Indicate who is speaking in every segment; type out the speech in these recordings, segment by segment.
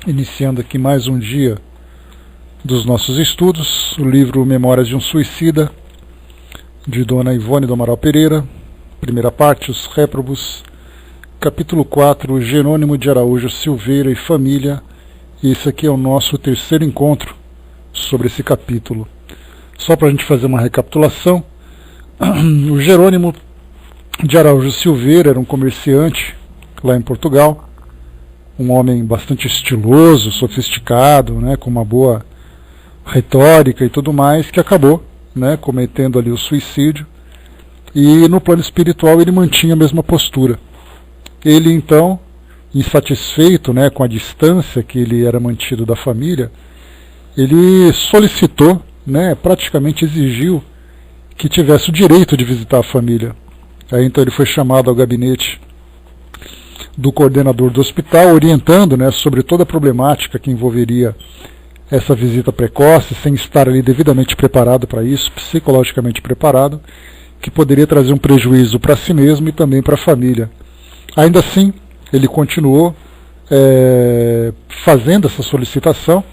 Speaker 1: iniciando aqui mais um dia dos nossos estudos, o livro Memórias de um Suicida, de Dona Ivone do Amaral Pereira, primeira parte, Os Réprobos, capítulo 4, Jerônimo de Araújo Silveira e Família, e esse aqui é o nosso terceiro encontro sobre esse capítulo. Só para a gente fazer uma recapitulação, o Jerônimo de Araújo Silveira era um comerciante lá em Portugal, um homem bastante estiloso, sofisticado, né, com uma boa retórica e tudo mais, que acabou, né, cometendo ali o suicídio, e no plano espiritual ele mantinha a mesma postura. Ele então, insatisfeito, né, com a distância que ele era mantido da família, ele solicitou, né, praticamente exigiu que tivesse o direito de visitar a família. Aí então ele foi chamado ao gabinete do coordenador do hospital, orientando, né, sobre toda a problemática que envolveria essa visita precoce, sem estar ali devidamente preparado para isso, psicologicamente preparado, que poderia trazer um prejuízo para si mesmo e também para a família. Ainda assim, ele continuou fazendo essa solicitação,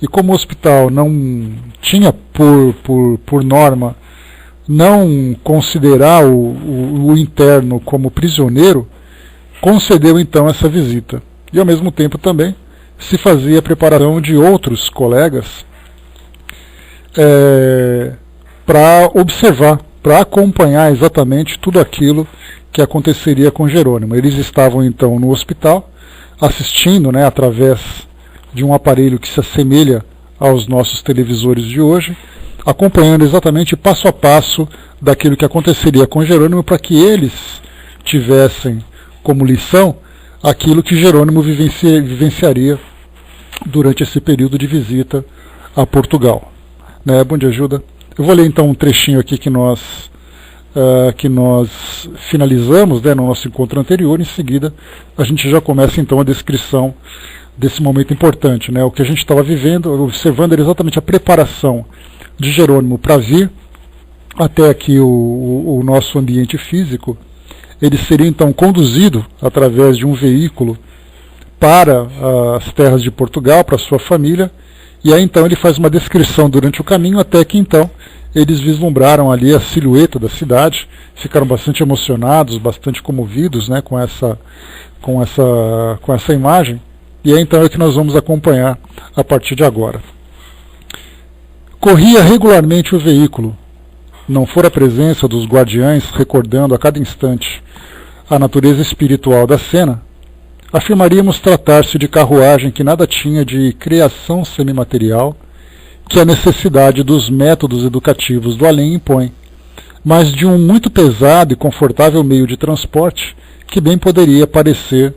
Speaker 1: e como o hospital não tinha por norma não considerar o interno como prisioneiro, concedeu então essa visita. E ao mesmo tempo também se fazia a preparação de outros colegas para observar, para acompanhar exatamente tudo aquilo que aconteceria com Jerônimo. Eles estavam então no hospital, assistindo, né, através de um aparelho que se assemelha aos nossos televisores de hoje, acompanhando exatamente passo a passo daquilo que aconteceria com Jerônimo, para que eles tivessem como lição aquilo que Jerônimo vivenciaria durante esse período de visita a Portugal. Né? Bom dia, ajuda. Eu vou ler então um trechinho aqui que nós finalizamos, né, no nosso encontro anterior. Em seguida a gente já começa então a descrição desse momento importante, né? O que a gente estava vivendo, observando era exatamente a preparação de Jerônimo para vir até aqui o nosso ambiente físico. Ele seria então conduzido através de um veículo para as terras de Portugal, para a sua família, e aí então ele faz uma descrição durante o caminho, até que então eles vislumbraram ali a silhueta da cidade, ficaram bastante emocionados, bastante comovidos, né, com essa imagem, e aí então é que nós vamos acompanhar a partir de agora. Corria regularmente o veículo. Não fora a presença dos guardiães recordando a cada instante a natureza espiritual da cena, afirmaríamos tratar-se de carruagem que nada tinha de criação semimaterial que a necessidade dos métodos educativos do além impõe, mas de um muito pesado e confortável meio de transporte que bem poderia parecer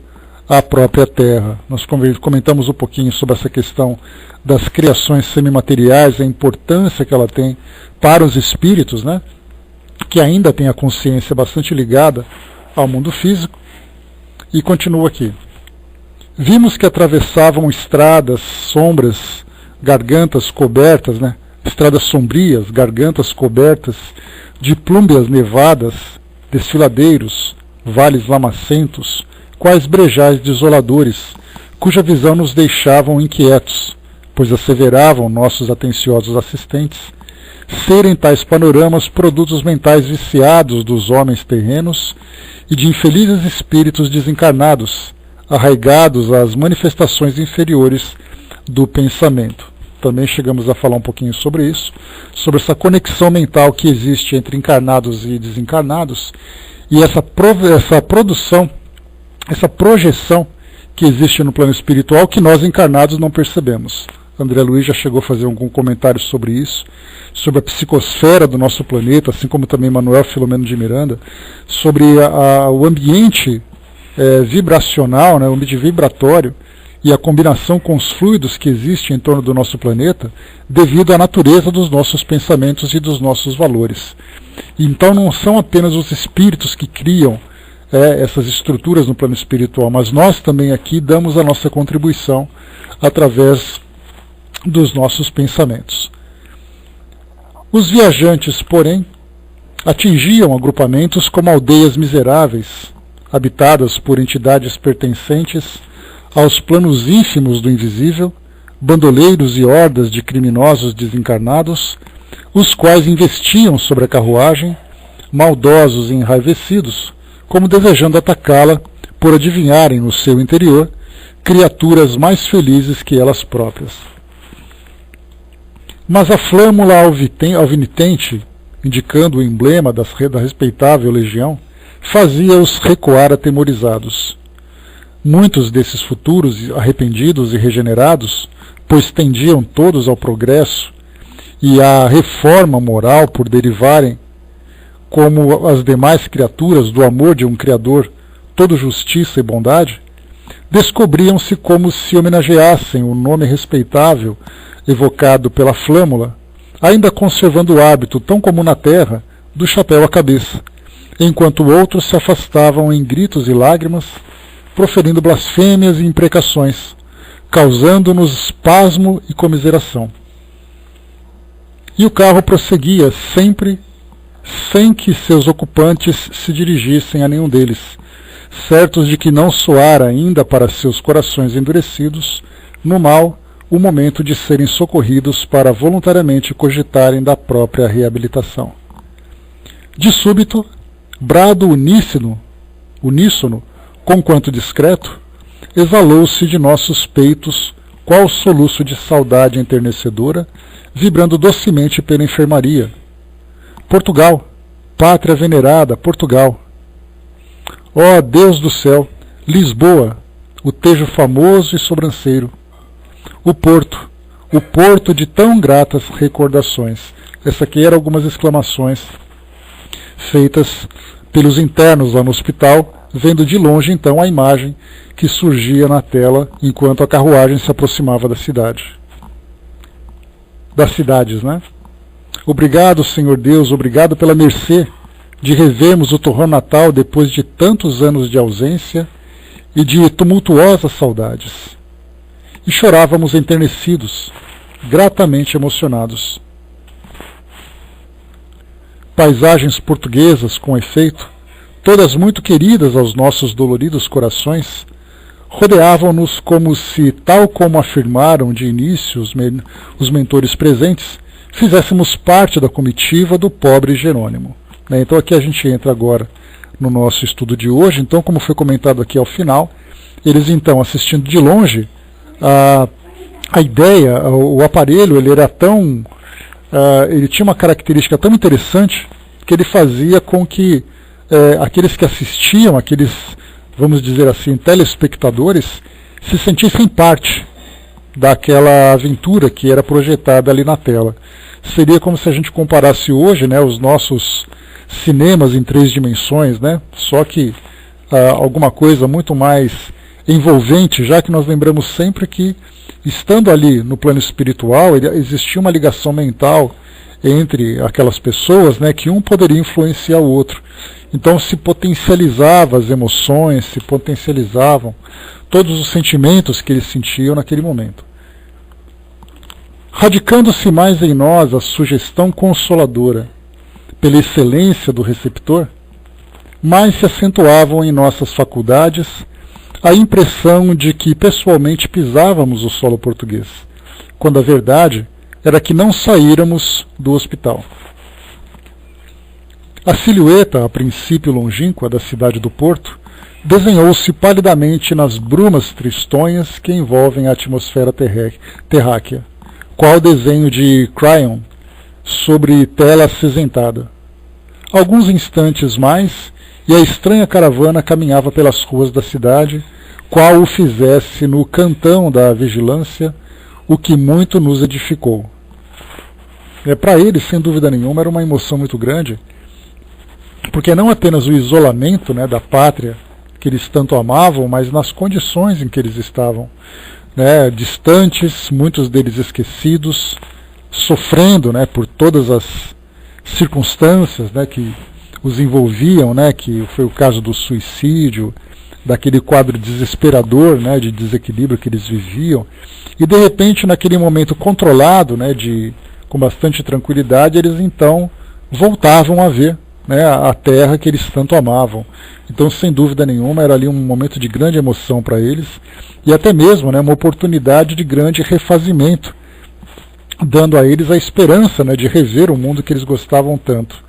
Speaker 1: a própria Terra. Nós comentamos um pouquinho sobre essa questão das criações semimateriais, a importância que ela tem para os espíritos, né, que ainda têm a consciência bastante ligada ao mundo físico. E continua aqui. Vimos que atravessavam estradas, sombras, gargantas cobertas, né, estradas sombrias, gargantas cobertas de plúmbias nevadas, desfiladeiros, vales lamacentos, quais brejais desoladores, cuja visão nos deixavam inquietos, pois asseveravam nossos atenciosos assistentes serem tais panoramas produtos mentais viciados dos homens terrenos e de infelizes espíritos desencarnados, arraigados às manifestações inferiores do pensamento. Também chegamos a falar um pouquinho sobre isso, sobre essa conexão mental que existe entre encarnados e desencarnados, e essa produção, essa projeção que existe no plano espiritual que nós encarnados não percebemos. André Luiz já chegou a fazer algum comentário sobre isso, sobre a psicosfera do nosso planeta, assim como também Manuel Filomeno de Miranda, sobre o ambiente vibracional, né, o ambiente vibratório e a combinação com os fluidos que existem em torno do nosso planeta, devido à natureza dos nossos pensamentos e dos nossos valores. Então não são apenas os espíritos que criam essas estruturas no plano espiritual, mas nós também aqui damos a nossa contribuição através dos nossos pensamentos. Os viajantes, porém, atingiam agrupamentos como aldeias miseráveis, habitadas por entidades pertencentes aos planos ínfimos do invisível, bandoleiros e hordas de criminosos desencarnados, os quais investiam sobre a carruagem, maldosos e enraivecidos, como desejando atacá-la por adivinharem no seu interior criaturas mais felizes que elas próprias. Mas a flâmula alvinitente, indicando o emblema da respeitável legião, fazia-os recuar atemorizados. Muitos desses futuros arrependidos e regenerados, pois tendiam todos ao progresso e à reforma moral por derivarem, como as demais criaturas, do amor de um Criador, todo justiça e bondade, descobriam-se como se homenageassem o nome respeitável evocado pela flâmula, ainda conservando o hábito, tão comum na terra, do chapéu à cabeça, enquanto outros se afastavam em gritos e lágrimas, proferindo blasfêmias e imprecações, causando-nos pasmo e comiseração. E o carro prosseguia sempre, sem que seus ocupantes se dirigissem a nenhum deles, certos de que não soara ainda para seus corações endurecidos, no mal, o momento de serem socorridos para voluntariamente cogitarem da própria reabilitação. De súbito, brado uníssono, conquanto discreto, exalou-se de nossos peitos qual soluço de saudade enternecedora, vibrando docemente pela enfermaria. Portugal, pátria venerada, Portugal! Ó Deus do céu, Lisboa, o tejo famoso e sobranceiro. O porto de tão gratas recordações. Essa aqui eram algumas exclamações feitas pelos internos lá no hospital, vendo de longe então a imagem que surgia na tela enquanto a carruagem se aproximava da cidade. Das cidades, né? Obrigado, Senhor Deus, obrigado pela mercê de revermos o torrão natal depois de tantos anos de ausência e de tumultuosas saudades. E chorávamos enternecidos, gratamente emocionados. Paisagens portuguesas, com efeito, todas muito queridas aos nossos doloridos corações, rodeavam-nos como se, tal como afirmaram de início os mentores presentes, fizéssemos parte da comitiva do pobre Jerônimo. Então aqui a gente entra agora no nosso estudo de hoje. Então, como foi comentado aqui ao final, eles então, assistindo de longe, a ideia, o aparelho, ele era tão... ele tinha uma característica tão interessante que ele fazia com que aqueles que assistiam, aqueles, vamos dizer assim, telespectadores, se sentissem parte daquela aventura que era projetada ali na tela. Seria como se a gente comparasse hoje, né, os nossos cinemas em 3 dimensões, né, só que alguma coisa muito mais envolvente, já que nós lembramos sempre que, estando ali no plano espiritual, existia uma ligação mental entre aquelas pessoas, né, que um poderia influenciar o outro. Então se potencializava as emoções, se potencializavam todos os sentimentos que eles sentiam naquele momento. Radicando-se mais em nós a sugestão consoladora pela excelência do receptor, mais se acentuavam em nossas faculdades a impressão de que pessoalmente pisávamos o solo português, quando a verdade era que não saíramos do hospital. A silhueta, a princípio longínqua, da cidade do Porto, desenhou-se palidamente nas brumas tristonhas que envolvem a atmosfera terráquea, qual desenho de crayon sobre tela acinzentada. Alguns instantes mais, e a estranha caravana caminhava pelas ruas da cidade, qual o fizesse no cantão da vigilância, o que muito nos edificou. Para eles, sem dúvida nenhuma, era uma emoção muito grande, porque não apenas o isolamento, né, da pátria que eles tanto amavam, mas nas condições em que eles estavam, né, distantes, muitos deles esquecidos, sofrendo, né, por todas as circunstâncias, né, que os envolviam, né, que foi o caso do suicídio, daquele quadro desesperador, né, de desequilíbrio que eles viviam, e de repente naquele momento controlado, né, com bastante tranquilidade, eles então voltavam a ver né, a terra que eles tanto amavam. Então, sem dúvida nenhuma, era ali um momento de grande emoção para eles, e até mesmo, né, uma oportunidade de grande refazimento, dando a eles a esperança, né, de rever o mundo que eles gostavam tanto.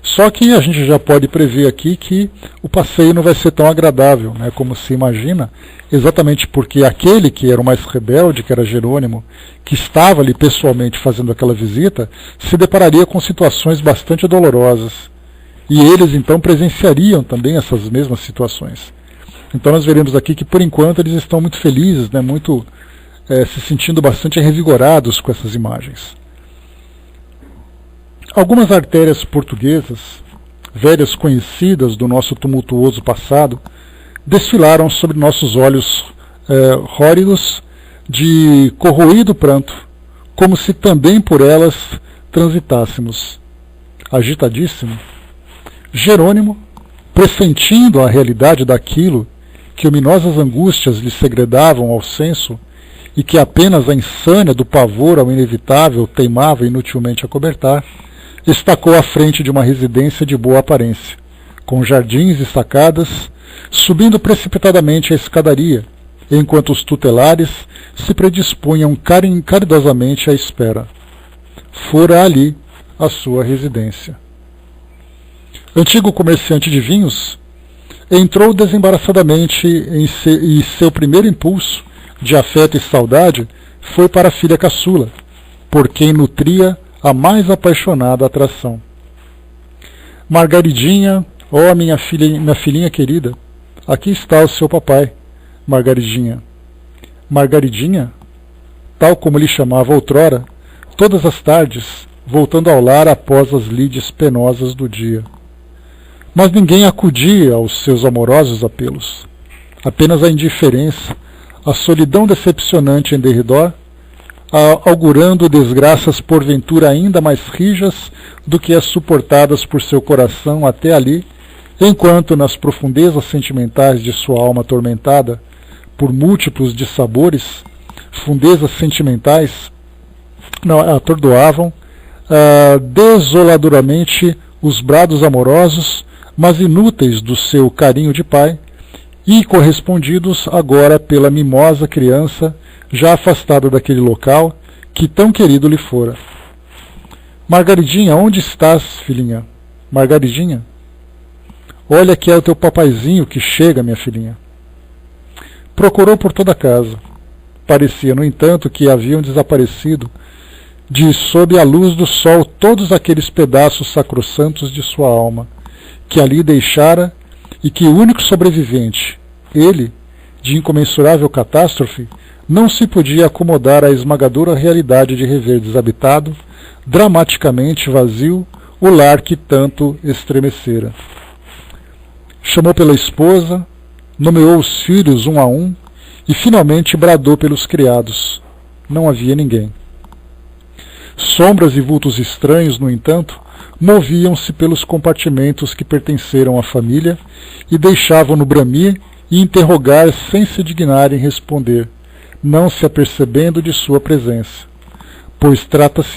Speaker 1: Só que a gente já pode prever aqui que o passeio não vai ser tão agradável, né, como se imagina, exatamente porque aquele que era o mais rebelde, que era Jerônimo, que estava ali pessoalmente fazendo aquela visita, se depararia com situações bastante dolorosas. E eles então presenciariam também essas mesmas situações. Então nós veremos aqui que por enquanto eles estão muito felizes, né, muito se sentindo bastante revigorados com essas imagens. Algumas artérias portuguesas, velhas conhecidas do nosso tumultuoso passado, desfilaram sobre nossos olhos róridos de corroído pranto, como se também por elas transitássemos. Agitadíssimo, Jerônimo, pressentindo a realidade daquilo que ominosas angústias lhe segredavam ao senso, e que apenas a insânia do pavor ao inevitável teimava inutilmente a cobertar, estacou à frente de uma residência de boa aparência, com jardins e sacadas, subindo precipitadamente a escadaria, enquanto os tutelares se predispunham caridosamente à espera. Fora ali a sua residência. Antigo comerciante de vinhos, entrou desembaraçadamente e seu primeiro impulso de afeto e saudade foi para a filha caçula, por quem nutria a mais apaixonada atração. Margaridinha, ó minha filhinha querida, aqui está o seu papai, Margaridinha. Margaridinha, tal como lhe chamava outrora, todas as tardes, voltando ao lar após as lides penosas do dia. Mas ninguém acudia aos seus amorosos apelos. Apenas a indiferença, a solidão decepcionante em derredor, augurando desgraças porventura ainda mais rijas do que as suportadas por seu coração até ali, enquanto nas profundezas sentimentais de sua alma atormentada por múltiplos dissabores, fundezas sentimentais atordoavam desoladoramente os brados amorosos, mas inúteis do seu carinho de pai, e correspondidos agora pela mimosa criança, já afastada daquele local que tão querido lhe fora. Margaridinha, onde estás, filhinha? Margaridinha? Olha que é o teu papaizinho que chega, minha filhinha. Procurou por toda a casa. Parecia, no entanto, que haviam desaparecido de sob a luz do sol todos aqueles pedaços sacrossantos de sua alma, que ali deixara, e que o único sobrevivente, ele, de incomensurável catástrofe, não se podia acomodar à esmagadora realidade de rever desabitado, dramaticamente vazio, o lar que tanto estremecera. Chamou pela esposa, nomeou os filhos um a um, e finalmente bradou pelos criados. Não havia ninguém. Sombras e vultos estranhos, no entanto, moviam-se pelos compartimentos que pertenceram à família e deixavam-no bramir e interrogar sem se dignar em responder, não se apercebendo de sua presença, pois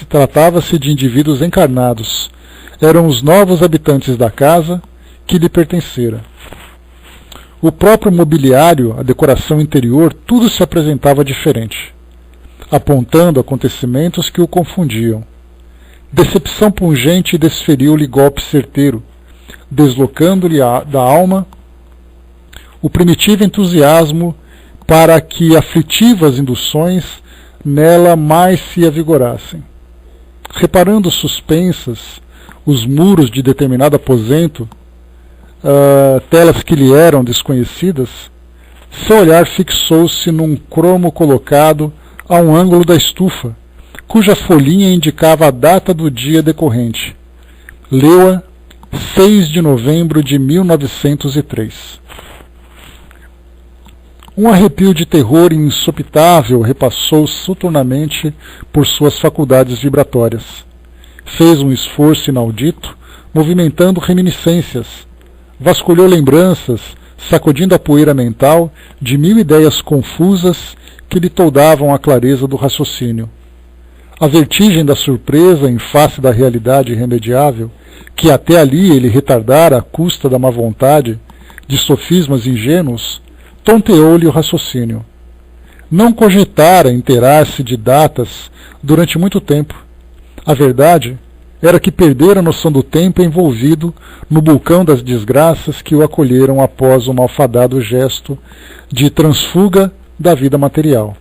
Speaker 1: tratava-se de indivíduos encarnados. Eram os novos habitantes da casa que lhe pertencera. O próprio mobiliário, a decoração interior, tudo se apresentava diferente, apontando acontecimentos que o confundiam. Decepção pungente desferiu-lhe golpe certeiro, deslocando-lhe da alma o primitivo entusiasmo para que aflitivas induções nela mais se avigorassem. Reparando suspensas os muros de determinado aposento, telas que lhe eram desconhecidas, seu olhar fixou-se num cromo colocado a um ângulo da estufa, cuja folhinha indicava a data do dia decorrente. Leu-a 6 de novembro de 1903. Um arrepio de terror insopitável repassou soturnamente por suas faculdades vibratórias. Fez um esforço inaudito, movimentando reminiscências. Vasculhou lembranças, sacudindo a poeira mental de 1000 ideias confusas que lhe toldavam a clareza do raciocínio. A vertigem da surpresa em face da realidade irremediável, que até ali ele retardara à custa da má vontade, de sofismas ingênuos, tonteou-lhe o raciocínio. Não cogitara inteirar-se de datas durante muito tempo. A verdade era que perdera a noção do tempo envolvido no vulcão das desgraças que o acolheram após o malfadado gesto de transfuga da vida material.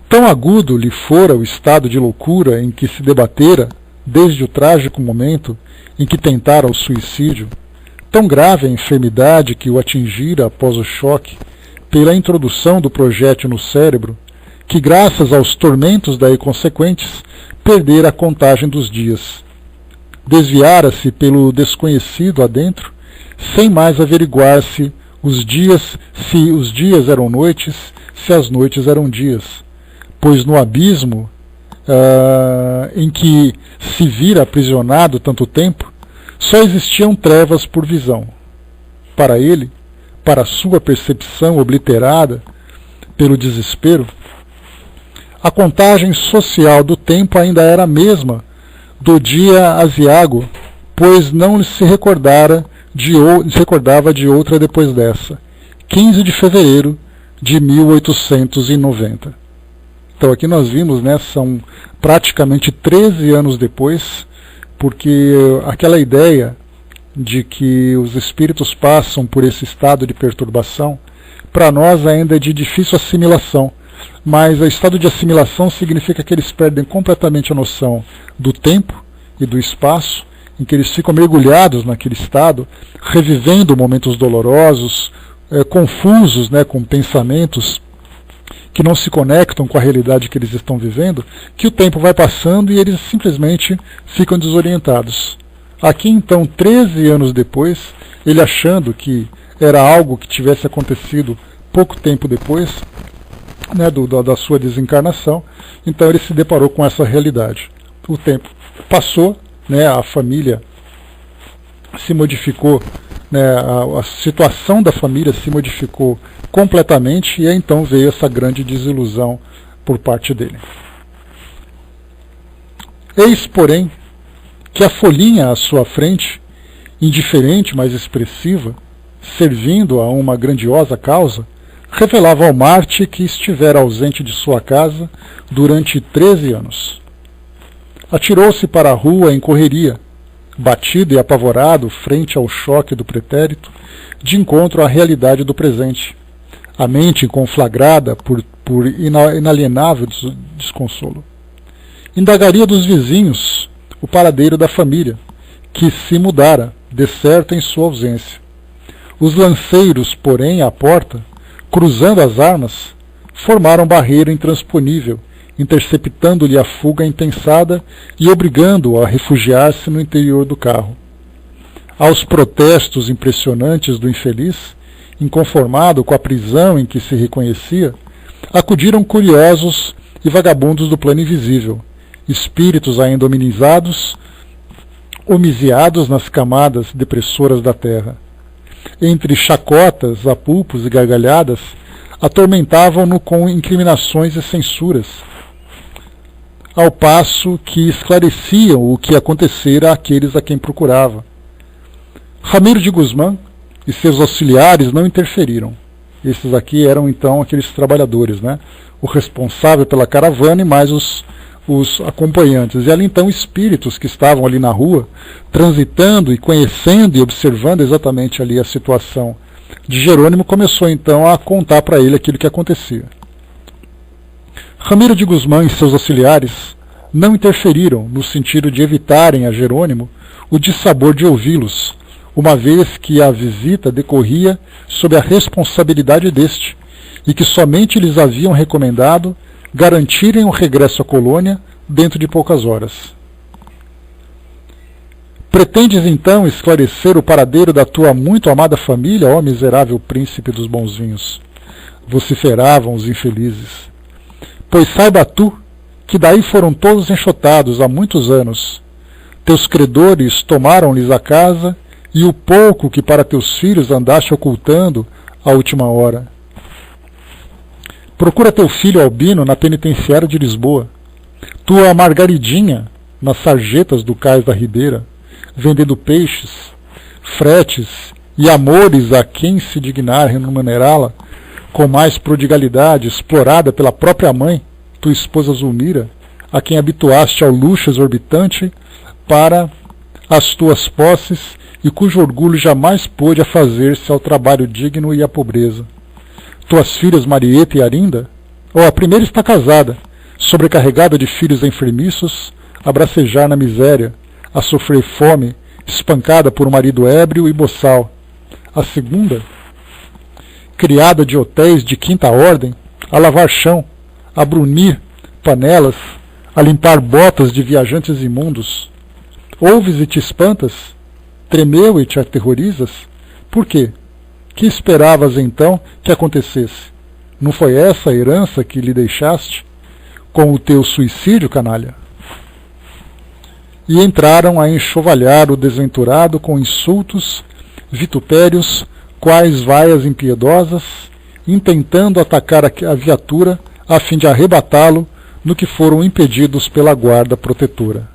Speaker 1: Tão agudo lhe fora o estado de loucura em que se debatera desde o trágico momento em que tentara o suicídio, tão grave a enfermidade que o atingira após o choque pela introdução do projétil no cérebro, que graças aos tormentos daí consequentes perdera a contagem dos dias. Desviara-se pelo desconhecido adentro, sem mais averiguar-se se os dias eram noites, se as noites eram dias, pois no abismo em que se vira aprisionado tanto tempo, só existiam trevas por visão. Para ele, para sua percepção obliterada pelo desespero, a contagem social do tempo ainda era a mesma do dia aziago, pois não se recordava de outra depois dessa, 15 de fevereiro de 1890. Então aqui nós vimos, né, são praticamente 13 anos depois, porque aquela ideia de que os espíritos passam por esse estado de perturbação, para nós ainda é de difícil assimilação, mas o estado de assimilação significa que eles perdem completamente a noção do tempo e do espaço, em que eles ficam mergulhados naquele estado, revivendo momentos dolorosos, confusos, né, com pensamentos que não se conectam com a realidade que eles estão vivendo, que o tempo vai passando e eles simplesmente ficam desorientados. Aqui então, 13 anos depois, ele achando que era algo que tivesse acontecido pouco tempo depois, né, da sua desencarnação, então ele se deparou com essa realidade. O tempo passou, né, a família se modificou, né, a situação da família se modificou completamente, e aí então veio essa grande desilusão por parte dele. Eis, porém, que a folhinha à sua frente, indiferente, mas expressiva, servindo a uma grandiosa causa, revelava ao Marte que estivera ausente de sua casa durante 13 anos. Atirou-se para a rua em correria, batido e apavorado frente ao choque do pretérito, de encontro à realidade do presente, a mente conflagrada por inalienável desconsolo. Indagaria dos vizinhos o paradeiro da família, que se mudara, decerto em sua ausência. Os lanceiros, porém, à porta, cruzando as armas, formaram barreira intransponível, interceptando-lhe a fuga impensada e obrigando-o a refugiar-se no interior do carro. Aos protestos impressionantes do infeliz, inconformado com a prisão em que se reconhecia, acudiram curiosos e vagabundos do plano invisível, espíritos ainda homiziados nas camadas depressoras da terra. Entre chacotas, apulpos e gargalhadas, atormentavam-no com incriminações e censuras, ao passo que esclareciam o que acontecera àqueles a quem procurava. Ramiro de Guzmán e seus auxiliares não interferiram. Esses aqui eram então aqueles trabalhadores, né? O responsável pela caravana e mais os acompanhantes. E ali então espíritos que estavam ali na rua, transitando e conhecendo e observando exatamente ali a situação de Jerônimo, começou então a contar para ele aquilo que acontecia. Ramiro de Guzmán e seus auxiliares não interferiram no sentido de evitarem a Jerônimo o dissabor de ouvi-los, uma vez que a visita decorria sob a responsabilidade deste, e que somente lhes haviam recomendado garantirem o regresso à colônia dentro de poucas horas. Pretendes então esclarecer o paradeiro da tua muito amada família, ó miserável príncipe dos bons vinhos? Vociferavam os infelizes. Pois saiba tu que daí foram todos enxotados há muitos anos. Teus credores tomaram-lhes a casa e o pouco que para teus filhos andaste ocultando à última hora. Procura teu filho Albino na penitenciária de Lisboa. Tua Margaridinha nas sarjetas do cais da Ribeira, vendendo peixes, fretes e amores a quem se dignar remunerá-la com mais prodigalidade, explorada pela própria mãe, tua esposa Zulmira, a quem habituaste ao luxo exorbitante para as tuas posses e cujo orgulho jamais pôde afazer-se ao trabalho digno e à pobreza. Tuas filhas Marieta e Arinda, a primeira está casada, sobrecarregada de filhos enfermiços, a bracejar na miséria, a sofrer fome, espancada por um marido ébrio e boçal. A segunda, criada de hotéis de quinta ordem, a lavar chão, a brunir panelas, a limpar botas de viajantes imundos. Ouves e te espantas? Tremeu e te aterrorizas? Por quê? Que esperavas então que acontecesse? Não foi essa a herança que lhe deixaste com o teu suicídio, canalha? E entraram a enxovalhar o desventurado com insultos, vitupérios, quais vaias impiedosas, intentando atacar a viatura a fim de arrebatá-lo no que foram impedidos pela guarda protetora.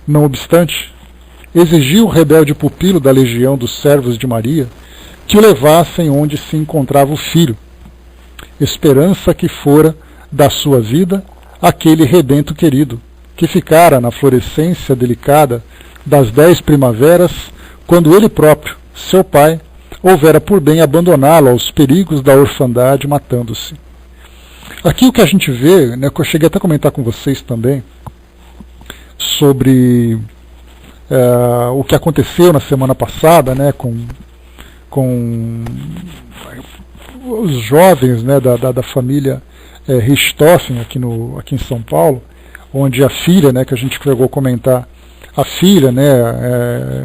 Speaker 1: Não obstante, exigiu o rebelde pupilo da legião dos servos de Maria que o levassem onde se encontrava o filho, esperança que fora da sua vida aquele rebento querido, que ficara na florescência delicada das 10 primaveras, quando ele próprio, seu pai, houvera por bem abandoná-lo aos perigos da orfandade, matando-se. Aqui o que a gente vê, né, que eu cheguei até a comentar com vocês também, sobre o que aconteceu na semana passada, né, com os jovens, né, da família Richthofen aqui em São Paulo, onde a filha, né, que a gente chegou a comentar, a filha, né,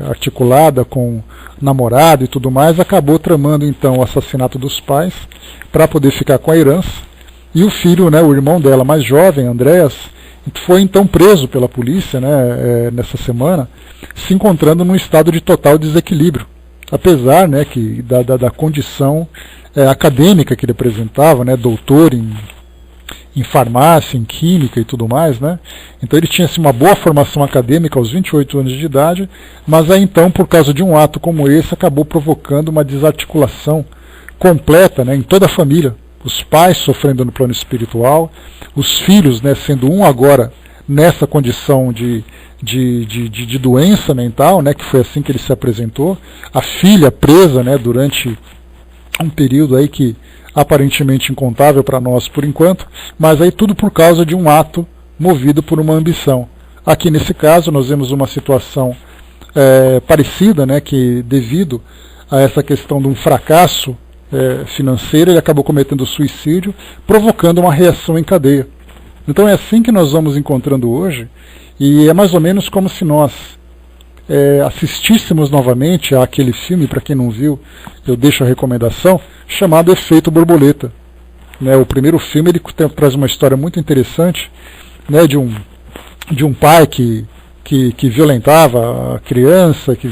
Speaker 1: articulada com namorado e tudo mais, acabou tramando então o assassinato dos pais para poder ficar com a herança, e o filho, né, o irmão dela mais jovem, Andréas, foi então preso pela polícia, né, nessa semana, se encontrando num estado de total desequilíbrio, apesar, né, que da condição acadêmica que ele apresentava, né, doutor em farmácia, em química e tudo mais, né? Então ele tinha assim, uma boa formação acadêmica aos 28 anos de idade, mas aí então, por causa de um ato como esse, acabou provocando uma desarticulação completa, né, em toda a família. Os pais sofrendo no plano espiritual, os filhos, né, sendo um agora nessa condição de doença mental, né, que foi assim que ele se apresentou, a filha presa, né, durante um período aí que aparentemente incontável para nós por enquanto, mas aí tudo por causa de um ato movido por uma ambição. Aqui nesse caso nós vemos uma situação parecida, né, que devido a essa questão de um fracasso financeiro, ele acabou cometendo suicídio, provocando uma reação em cadeia. Então é assim que nós vamos encontrando hoje, e é mais ou menos como se nós assistíssemos novamente àquele filme, para quem não viu, eu deixo a recomendação, chamado Efeito Borboleta. Né, o primeiro filme ele traz uma história muito interessante, né, de um pai que violentava a criança, que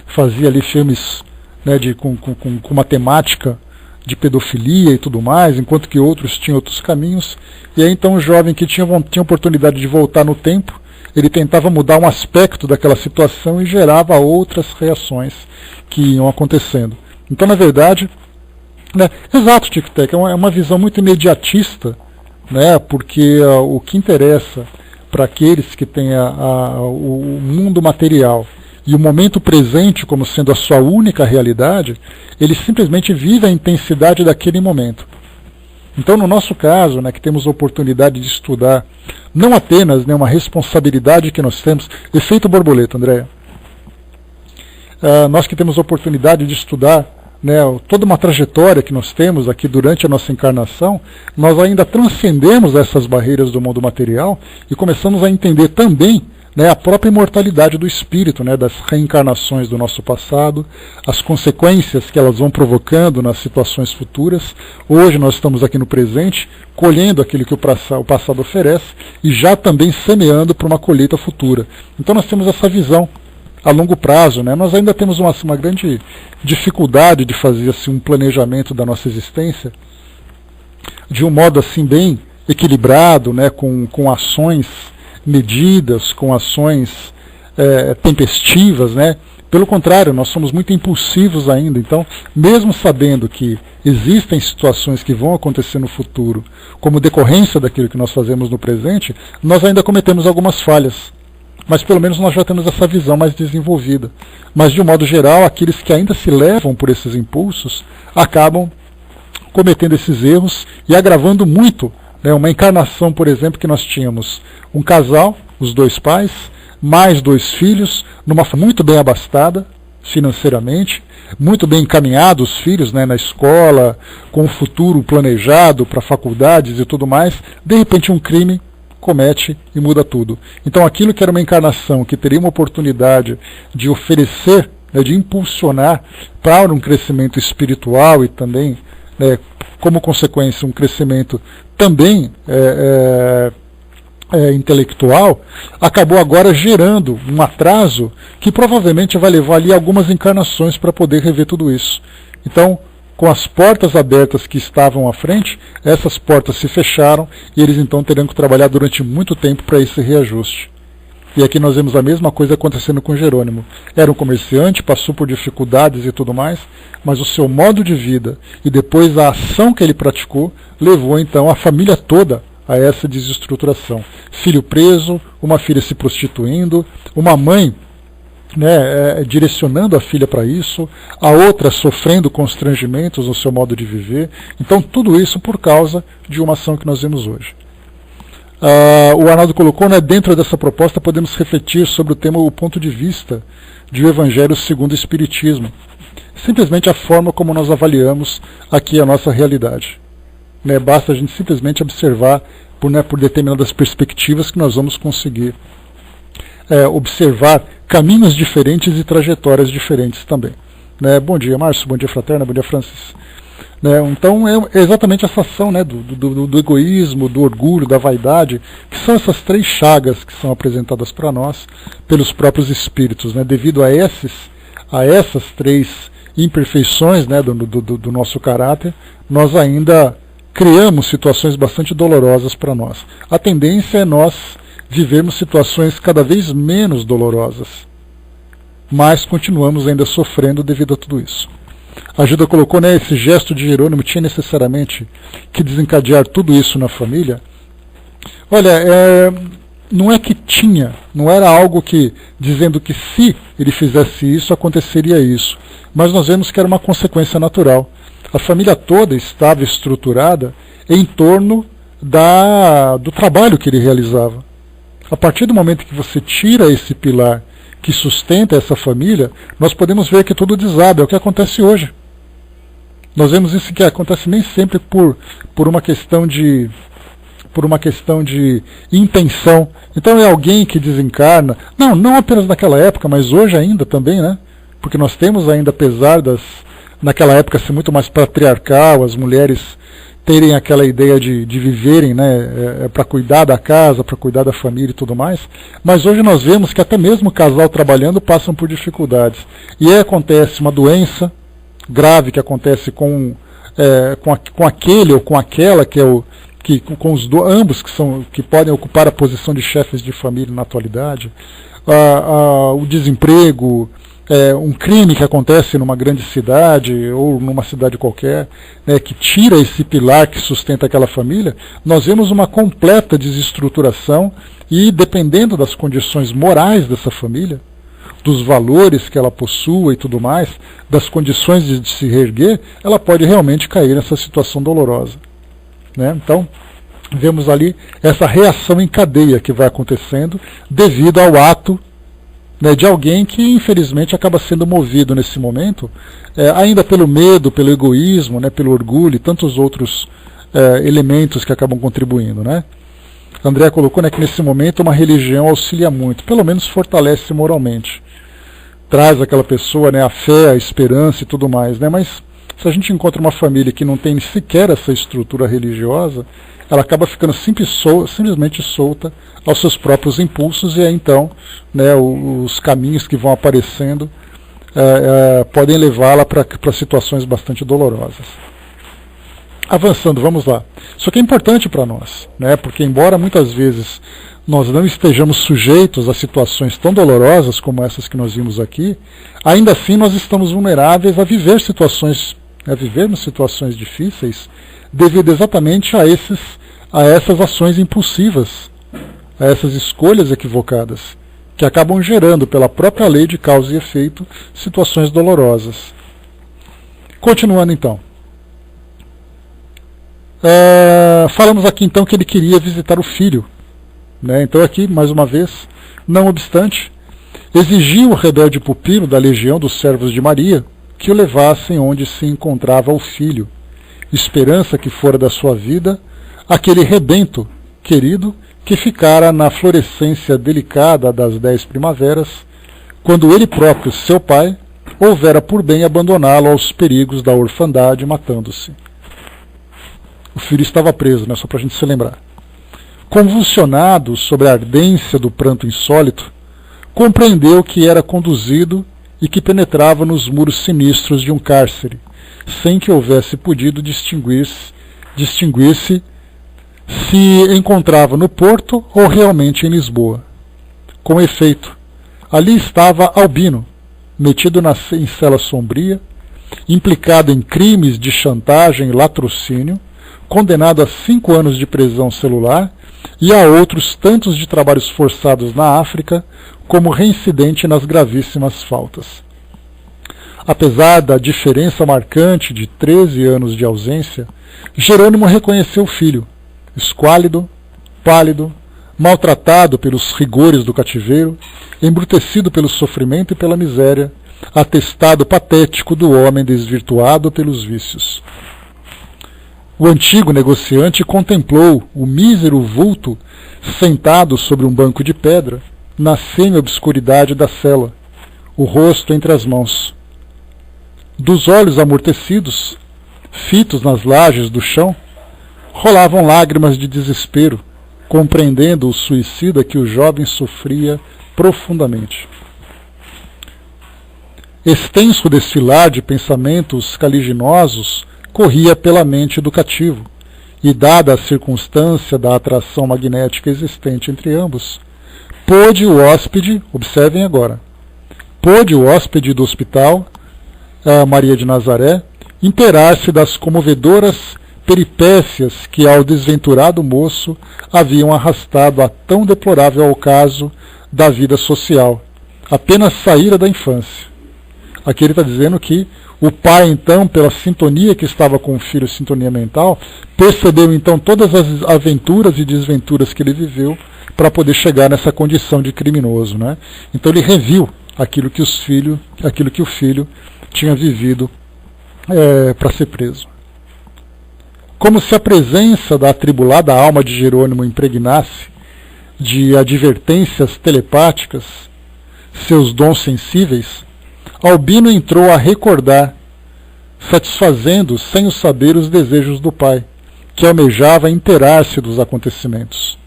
Speaker 1: fazia ali filmes, né, com uma temática de pedofilia e tudo mais, enquanto que outros tinham outros caminhos. E aí então o jovem que tinha oportunidade de voltar no tempo, ele tentava mudar um aspecto daquela situação e gerava outras reações que iam acontecendo. Então, na verdade, né, exato, Tic-Tac, é uma visão muito imediatista, né, porque o que interessa para aqueles que têm o mundo material e o momento presente como sendo a sua única realidade, eles simplesmente vivem a intensidade daquele momento. Então, no nosso caso, né, que temos a oportunidade de estudar, não apenas, né, uma responsabilidade que nós temos, efeito borboleta, Andréia, nós que temos a oportunidade de estudar, né, toda uma trajetória que nós temos aqui durante a nossa encarnação, nós ainda transcendemos essas barreiras do mundo material e começamos a entender também, né, a própria imortalidade do espírito, né, das reencarnações do nosso passado, as consequências que elas vão provocando nas situações futuras. Hoje nós estamos aqui no presente, colhendo aquilo que o passado oferece e já também semeando para uma colheita futura. Então nós temos essa visão a longo prazo, né? Nós ainda temos uma grande dificuldade de fazer assim, um planejamento da nossa existência de um modo assim bem equilibrado, né? Com ações medidas, com ações tempestivas, né? Pelo contrário, nós somos muito impulsivos ainda. Então, mesmo sabendo que existem situações que vão acontecer no futuro, como decorrência daquilo que nós fazemos no presente, nós ainda cometemos algumas falhas. Mas pelo menos nós já temos essa visão mais desenvolvida. Mas de um modo geral, aqueles que ainda se levam por esses impulsos acabam cometendo esses erros e agravando muito, né? Uma encarnação, por exemplo, que nós tínhamos um casal, os dois pais, mais 2 filhos, numa família muito bem abastada financeiramente, muito bem encaminhados os filhos, né, na escola, com um futuro planejado para faculdades e tudo mais. De repente um crime comete e muda tudo. Então aquilo que era uma encarnação que teria uma oportunidade de oferecer, né, de impulsionar para um crescimento espiritual e também, né, como consequência, um crescimento também intelectual, acabou agora gerando um atraso que provavelmente vai levar ali algumas encarnações para poder rever tudo isso. Então, com as portas abertas que estavam à frente, essas portas se fecharam e eles então terão que trabalhar durante muito tempo para esse reajuste. E aqui nós vemos a mesma coisa acontecendo com Jerônimo. Era um comerciante, passou por dificuldades e tudo mais, mas o seu modo de vida e depois a ação que ele praticou levou então a família toda a essa desestruturação. Filho preso, uma filha se prostituindo, uma mãe, né, direcionando a filha para isso, a outra sofrendo constrangimentos no seu modo de viver. Então tudo isso por causa de uma ação que nós vemos hoje. O Arnaldo colocou, né, dentro dessa proposta podemos refletir sobre o tema, o ponto de vista de o Evangelho segundo o Espiritismo. Simplesmente a forma como nós avaliamos aqui a nossa realidade. Né, basta a gente simplesmente observar por determinadas perspectivas que nós vamos conseguir observar caminhos diferentes e trajetórias diferentes também. Né, bom dia, Márcio, bom dia, Fraterna, bom dia, Francis. Né, então é exatamente essa ação, né, do egoísmo, do orgulho, da vaidade, que são essas 3 chagas que são apresentadas para nós pelos próprios espíritos. Né, devido a essas 3 imperfeições, né, do nosso caráter, nós ainda criamos situações bastante dolorosas para nós. A tendência é nós vivermos situações cada vez menos dolorosas, mas continuamos ainda sofrendo devido a tudo isso. A Gilda colocou, né, esse gesto de Jerônimo tinha necessariamente que desencadear tudo isso na família. Olha, não é que tinha, não era algo que dizendo que se ele fizesse isso, aconteceria isso, mas nós vemos que era uma consequência natural. A família toda estava estruturada em torno do trabalho que ele realizava. A partir do momento que você tira esse pilar que sustenta essa família, nós podemos ver que tudo desaba. É o que acontece hoje. Nós vemos isso que acontece nem sempre por uma questão de intenção. Então é alguém que desencarna. Não apenas naquela época, mas hoje ainda também, né? Porque nós temos ainda, apesar naquela época ser muito mais patriarcal, as mulheres terem aquela ideia de viverem, né, para cuidar da casa, para cuidar da família e tudo mais, mas hoje nós vemos que até mesmo o casal trabalhando passam por dificuldades. E aí acontece uma doença grave que acontece com aquele ou com aquela que com ambos que podem ocupar a posição de chefes de família na atualidade, o desemprego, um crime que acontece numa grande cidade ou numa cidade qualquer, né, que tira esse pilar que sustenta aquela família, nós vemos uma completa desestruturação e, dependendo das condições morais dessa família, dos valores que ela possua e tudo mais, das condições de se reerguer, ela pode realmente cair nessa situação dolorosa. Né? Então, vemos ali essa reação em cadeia que vai acontecendo devido ao ato, né, de alguém que infelizmente acaba sendo movido nesse momento, ainda pelo medo, pelo egoísmo, né, pelo orgulho e tantos outros elementos que acabam contribuindo. Né? André colocou, né, que nesse momento uma religião auxilia muito, pelo menos fortalece moralmente, traz aquela pessoa, né, a fé, a esperança e tudo mais, né, mas Se a gente encontra uma família que não tem sequer essa estrutura religiosa, ela acaba ficando simplesmente solta aos seus próprios impulsos, e aí então, né, os caminhos que vão aparecendo podem levá-la para situações bastante dolorosas. Avançando, vamos lá. Isso aqui é importante para nós, né, porque embora muitas vezes nós não estejamos sujeitos a situações tão dolorosas como essas que nós vimos aqui, ainda assim nós estamos vulneráveis a vivermos situações difíceis devido exatamente a essas ações impulsivas, a essas escolhas equivocadas, que acabam gerando, pela própria lei de causa e efeito, situações dolorosas. Continuando então. Falamos aqui então que ele queria visitar o filho, né? Então aqui, mais uma vez, não obstante, exigiu o rebelde pupilo da legião dos servos de Maria que o levassem onde se encontrava o filho, esperança que fora da sua vida aquele rebento querido que ficara na florescência delicada das 10 primaveras, quando ele próprio, seu pai, houvera por bem abandoná-lo aos perigos da orfandade, matando-se. O filho estava preso, né, só para a gente se lembrar. Convulsionado sobre a ardência do pranto insólito, compreendeu que era conduzido e que penetrava nos muros sinistros de um cárcere, sem que houvesse podido distinguir-se se encontrava no Porto ou realmente em Lisboa. Com efeito, ali estava Albino, metido em cela sombria, implicado em crimes de chantagem e latrocínio, condenado a 5 anos de prisão celular e a outros tantos de trabalhos forçados na África, como reincidente nas gravíssimas faltas. Apesar da diferença marcante de 13 anos de ausência, Jerônimo reconheceu o filho, esquálido, pálido, maltratado pelos rigores do cativeiro, embrutecido pelo sofrimento e pela miséria, atestado patético do homem desvirtuado pelos vícios. O antigo negociante contemplou o mísero vulto sentado sobre um banco de pedra, na semi-obscuridade da cela, o rosto entre as mãos. Dos olhos amortecidos, fitos nas lajes do chão, rolavam lágrimas de desespero, compreendendo o suicida que o jovem sofria profundamente. Extenso desfilar de pensamentos caliginosos corria pela mente do cativo, e dada a circunstância da atração magnética existente entre ambos, pôde o hóspede, observem agora, pôde o hóspede do hospital, Maria de Nazaré, inteirar-se das comovedoras peripécias que ao desventurado moço haviam arrastado a tão deplorável ocaso da vida social, apenas saíra da infância. Aqui ele está dizendo que o pai, então, pela sintonia que estava com o filho, sintonia mental, percebeu, então, todas as aventuras e desventuras que ele viveu para poder chegar nessa condição de criminoso, né? Então ele reviu aquilo que o filho tinha vivido para ser preso. Como se a presença da atribulada alma de Jerônimo impregnasse de advertências telepáticas seus dons sensíveis, Albino entrou a recordar, satisfazendo sem o saber os desejos do pai, que almejava inteirar-se dos acontecimentos.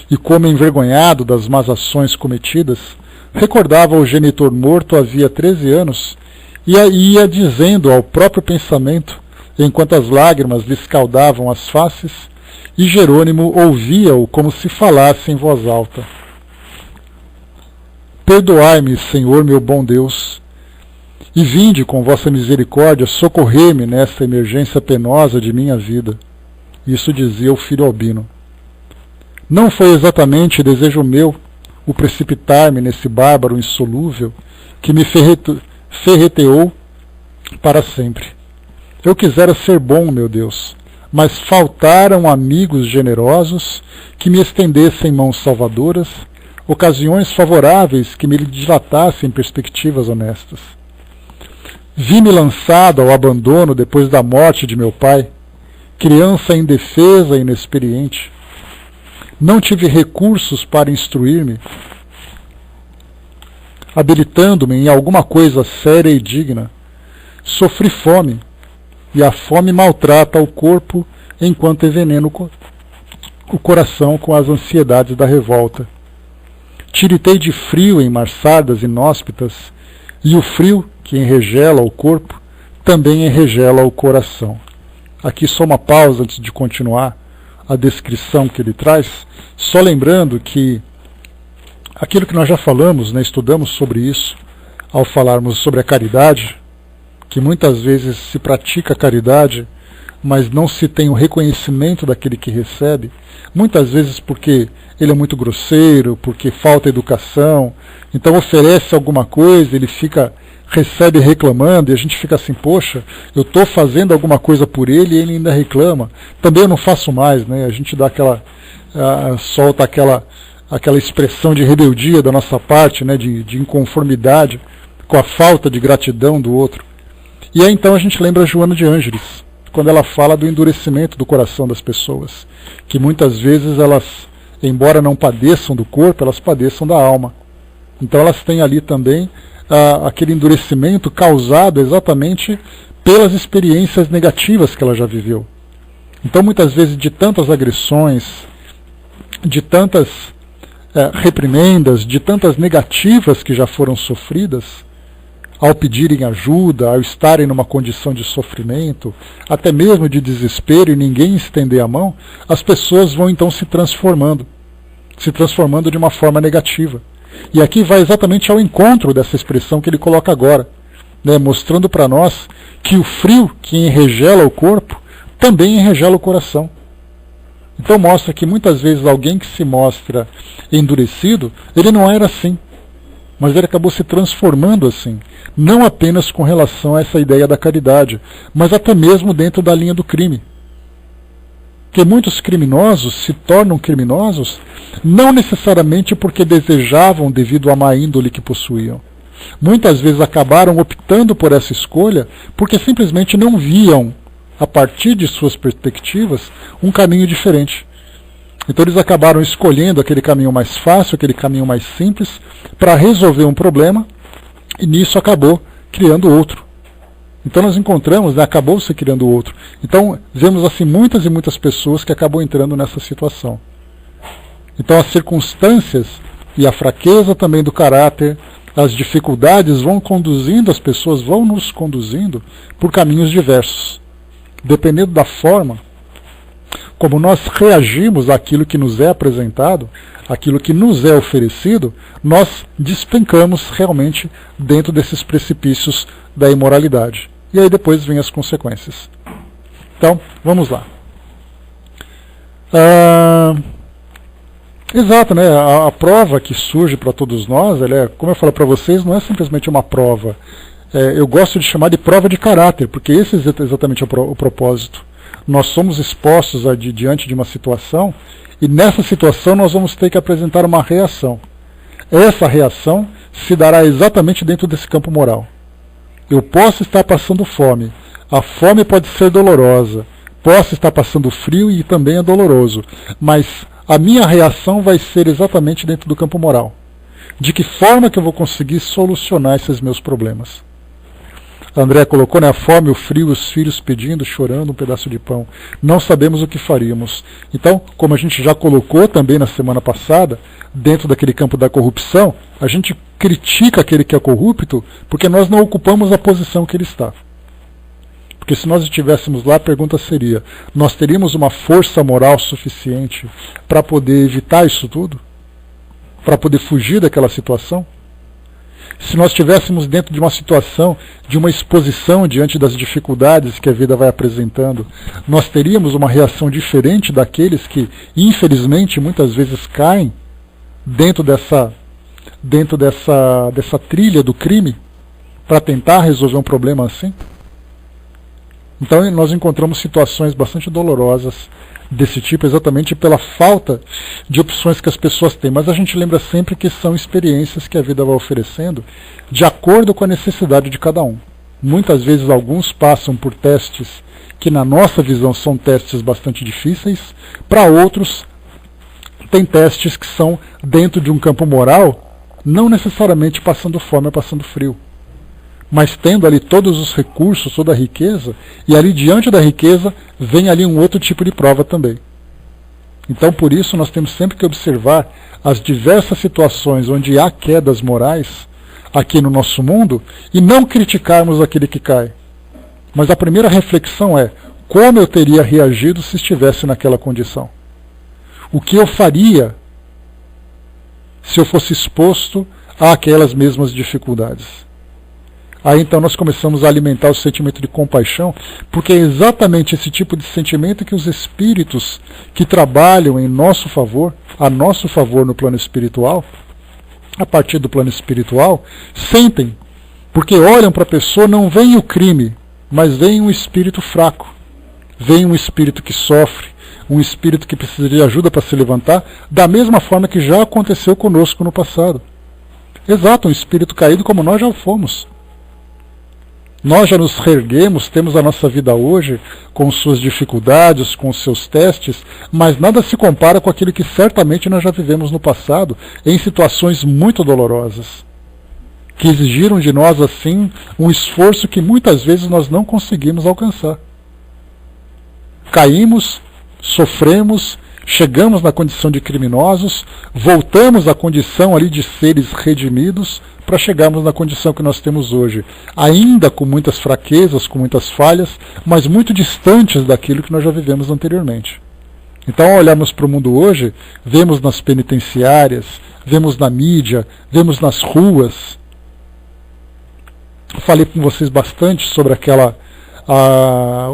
Speaker 1: E como envergonhado das más ações cometidas, recordava o genitor morto havia 13 anos e ia dizendo ao próprio pensamento, enquanto as lágrimas lhe escaldavam as faces, e Jerônimo ouvia-o como se falasse em voz alta. Perdoai-me, Senhor meu bom Deus, e vinde com vossa misericórdia socorrer-me nesta emergência penosa de minha vida. Isso dizia o filho Albino. Não foi exatamente desejo meu o precipitar-me nesse bárbaro insolúvel que me ferreteou para sempre. Eu quisera ser bom, meu Deus, mas faltaram amigos generosos que me estendessem mãos salvadoras, ocasiões favoráveis que me dilatassem perspectivas honestas. Vi-me lançado ao abandono depois da morte de meu pai, criança indefesa e inexperiente. Não tive recursos para instruir-me, habilitando-me em alguma coisa séria e digna. Sofri fome, e a fome maltrata o corpo enquanto envenena o coração com as ansiedades da revolta. Tiritei de frio em marsardas inóspitas, e o frio que enregela o corpo também enregela o coração. Aqui só uma pausa antes de continuar a descrição que ele traz, só lembrando que aquilo que nós já falamos, né, estudamos sobre isso, ao falarmos sobre a caridade, que muitas vezes se pratica a caridade, mas não se tem o reconhecimento daquele que recebe, muitas vezes porque ele é muito grosseiro, porque falta educação, então oferece alguma coisa, ele recebe reclamando, e a gente fica assim, poxa, eu estou fazendo alguma coisa por ele e ele ainda reclama, também eu não faço mais, né? A gente dá solta aquela expressão de rebeldia da nossa parte, né? de inconformidade com a falta de gratidão do outro. E aí então a gente lembra Joana de Ângeles, quando ela fala do endurecimento do coração das pessoas, que muitas vezes elas, embora não padeçam do corpo, elas padeçam da alma. Então elas têm ali também aquele endurecimento causado exatamente pelas experiências negativas que ela já viveu. Então muitas vezes de tantas agressões, de tantas reprimendas, de tantas negativas que já foram sofridas, ao pedirem ajuda, ao estarem numa condição de sofrimento, até mesmo de desespero e ninguém estender a mão, as pessoas vão então se transformando de uma forma negativa. E aqui vai exatamente ao encontro dessa expressão que ele coloca agora, né, mostrando para nós que o frio que enregela o corpo também enregela o coração. Então mostra que muitas vezes alguém que se mostra endurecido, ele não era assim, mas ele acabou se transformando assim, não apenas com relação a essa ideia da caridade, mas até mesmo dentro da linha do crime. Porque muitos criminosos se tornam criminosos não necessariamente porque desejavam devido à má índole que possuíam. Muitas vezes acabaram optando por essa escolha porque simplesmente não viam, a partir de suas perspectivas, um caminho diferente. Então eles acabaram escolhendo aquele caminho mais fácil, aquele caminho mais simples, para resolver um problema, e nisso acabou criando outro. Então nós encontramos, né, acabou se criando outro. Então vemos assim muitas e muitas pessoas que acabam entrando nessa situação. Então as circunstâncias e a fraqueza também do caráter, as dificuldades vão conduzindo, as pessoas vão nos conduzindo por caminhos diversos. Dependendo da forma como nós reagimos àquilo que nos é apresentado, aquilo que nos é oferecido, nós despencamos realmente dentro desses precipícios da imoralidade. E aí depois vem as consequências. Então, vamos lá. Exato, né? A prova que surge para todos nós, ela é, como eu falo para vocês, não é simplesmente uma prova. Eu gosto de chamar de prova de caráter, porque esse é exatamente o propósito. Nós somos expostos diante de uma situação, e nessa situação nós vamos ter que apresentar uma reação. Essa reação se dará exatamente dentro desse campo moral. Eu posso estar passando fome, a fome pode ser dolorosa, posso estar passando frio e também é doloroso, mas a minha reação vai ser exatamente dentro do campo moral. De que forma que eu vou conseguir solucionar esses meus problemas? André colocou, né, a fome, o frio, os filhos pedindo, chorando um pedaço de pão. Não sabemos o que faríamos. Então, como a gente já colocou também na semana passada, dentro daquele campo da corrupção, a gente critica aquele que é corrupto porque nós não ocupamos a posição que ele está. Porque se nós estivéssemos lá, a pergunta seria, nós teríamos uma força moral suficiente para poder evitar isso tudo? Para poder fugir daquela situação? Se nós estivéssemos dentro de uma situação, de uma exposição diante das dificuldades que a vida vai apresentando, nós teríamos uma reação diferente daqueles que, infelizmente, muitas vezes caem dentro dessa trilha do crime para tentar resolver um problema assim? Então nós encontramos situações bastante dolorosas desse tipo, exatamente pela falta de opções que as pessoas têm. Mas a gente lembra sempre que são experiências que a vida vai oferecendo de acordo com a necessidade de cada um. Muitas vezes alguns passam por testes que na nossa visão são testes bastante difíceis, para outros tem testes que são dentro de um campo moral, não necessariamente passando fome ou passando frio, mas tendo ali todos os recursos, toda a riqueza, e ali diante da riqueza vem ali um outro tipo de prova também. Então por isso nós temos sempre que observar as diversas situações onde há quedas morais aqui no nosso mundo e não criticarmos aquele que cai. Mas a primeira reflexão é: como eu teria reagido se estivesse naquela condição? O que eu faria se eu fosse exposto àquelas mesmas dificuldades? Aí então nós começamos a alimentar o sentimento de compaixão, porque é exatamente esse tipo de sentimento que os espíritos que trabalham em nosso favor, a nosso favor no plano espiritual, a partir do plano espiritual, sentem, porque olham para a pessoa, não vem o crime, mas vem um espírito fraco, vem um espírito que sofre, um espírito que precisa de ajuda para se levantar, da mesma forma que já aconteceu conosco no passado. Exato, um espírito caído como nós já fomos. Nós já nos reerguemos, temos a nossa vida hoje, com suas dificuldades, com seus testes, mas nada se compara com aquilo que certamente nós já vivemos no passado, em situações muito dolorosas, que exigiram de nós, assim, um esforço que muitas vezes nós não conseguimos alcançar. Caímos, sofremos, chegamos na condição de criminosos, voltamos à condição ali de seres redimidos, para chegarmos na condição que nós temos hoje, ainda com muitas fraquezas, com muitas falhas, mas muito distantes daquilo que nós já vivemos anteriormente. Então, ao olharmos para o mundo hoje, vemos nas penitenciárias, vemos na mídia, vemos nas ruas. Eu falei com vocês bastante sobre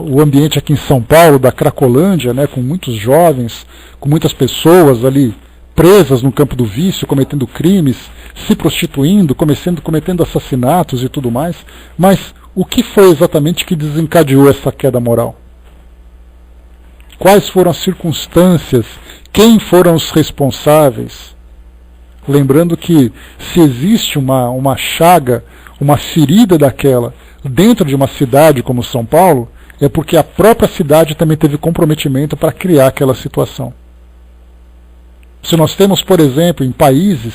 Speaker 1: o ambiente aqui em São Paulo, da Cracolândia, né, com muitos jovens, com muitas pessoas ali presas no campo do vício, cometendo crimes, se prostituindo, cometendo assassinatos e tudo mais. Mas o que foi exatamente que desencadeou essa queda moral? Quais foram as circunstâncias? Quem foram os responsáveis? Lembrando que se existe uma chaga, uma ferida daquela dentro de uma cidade como São Paulo, é porque a própria cidade também teve comprometimento para criar aquela situação. Se nós temos, por exemplo, em países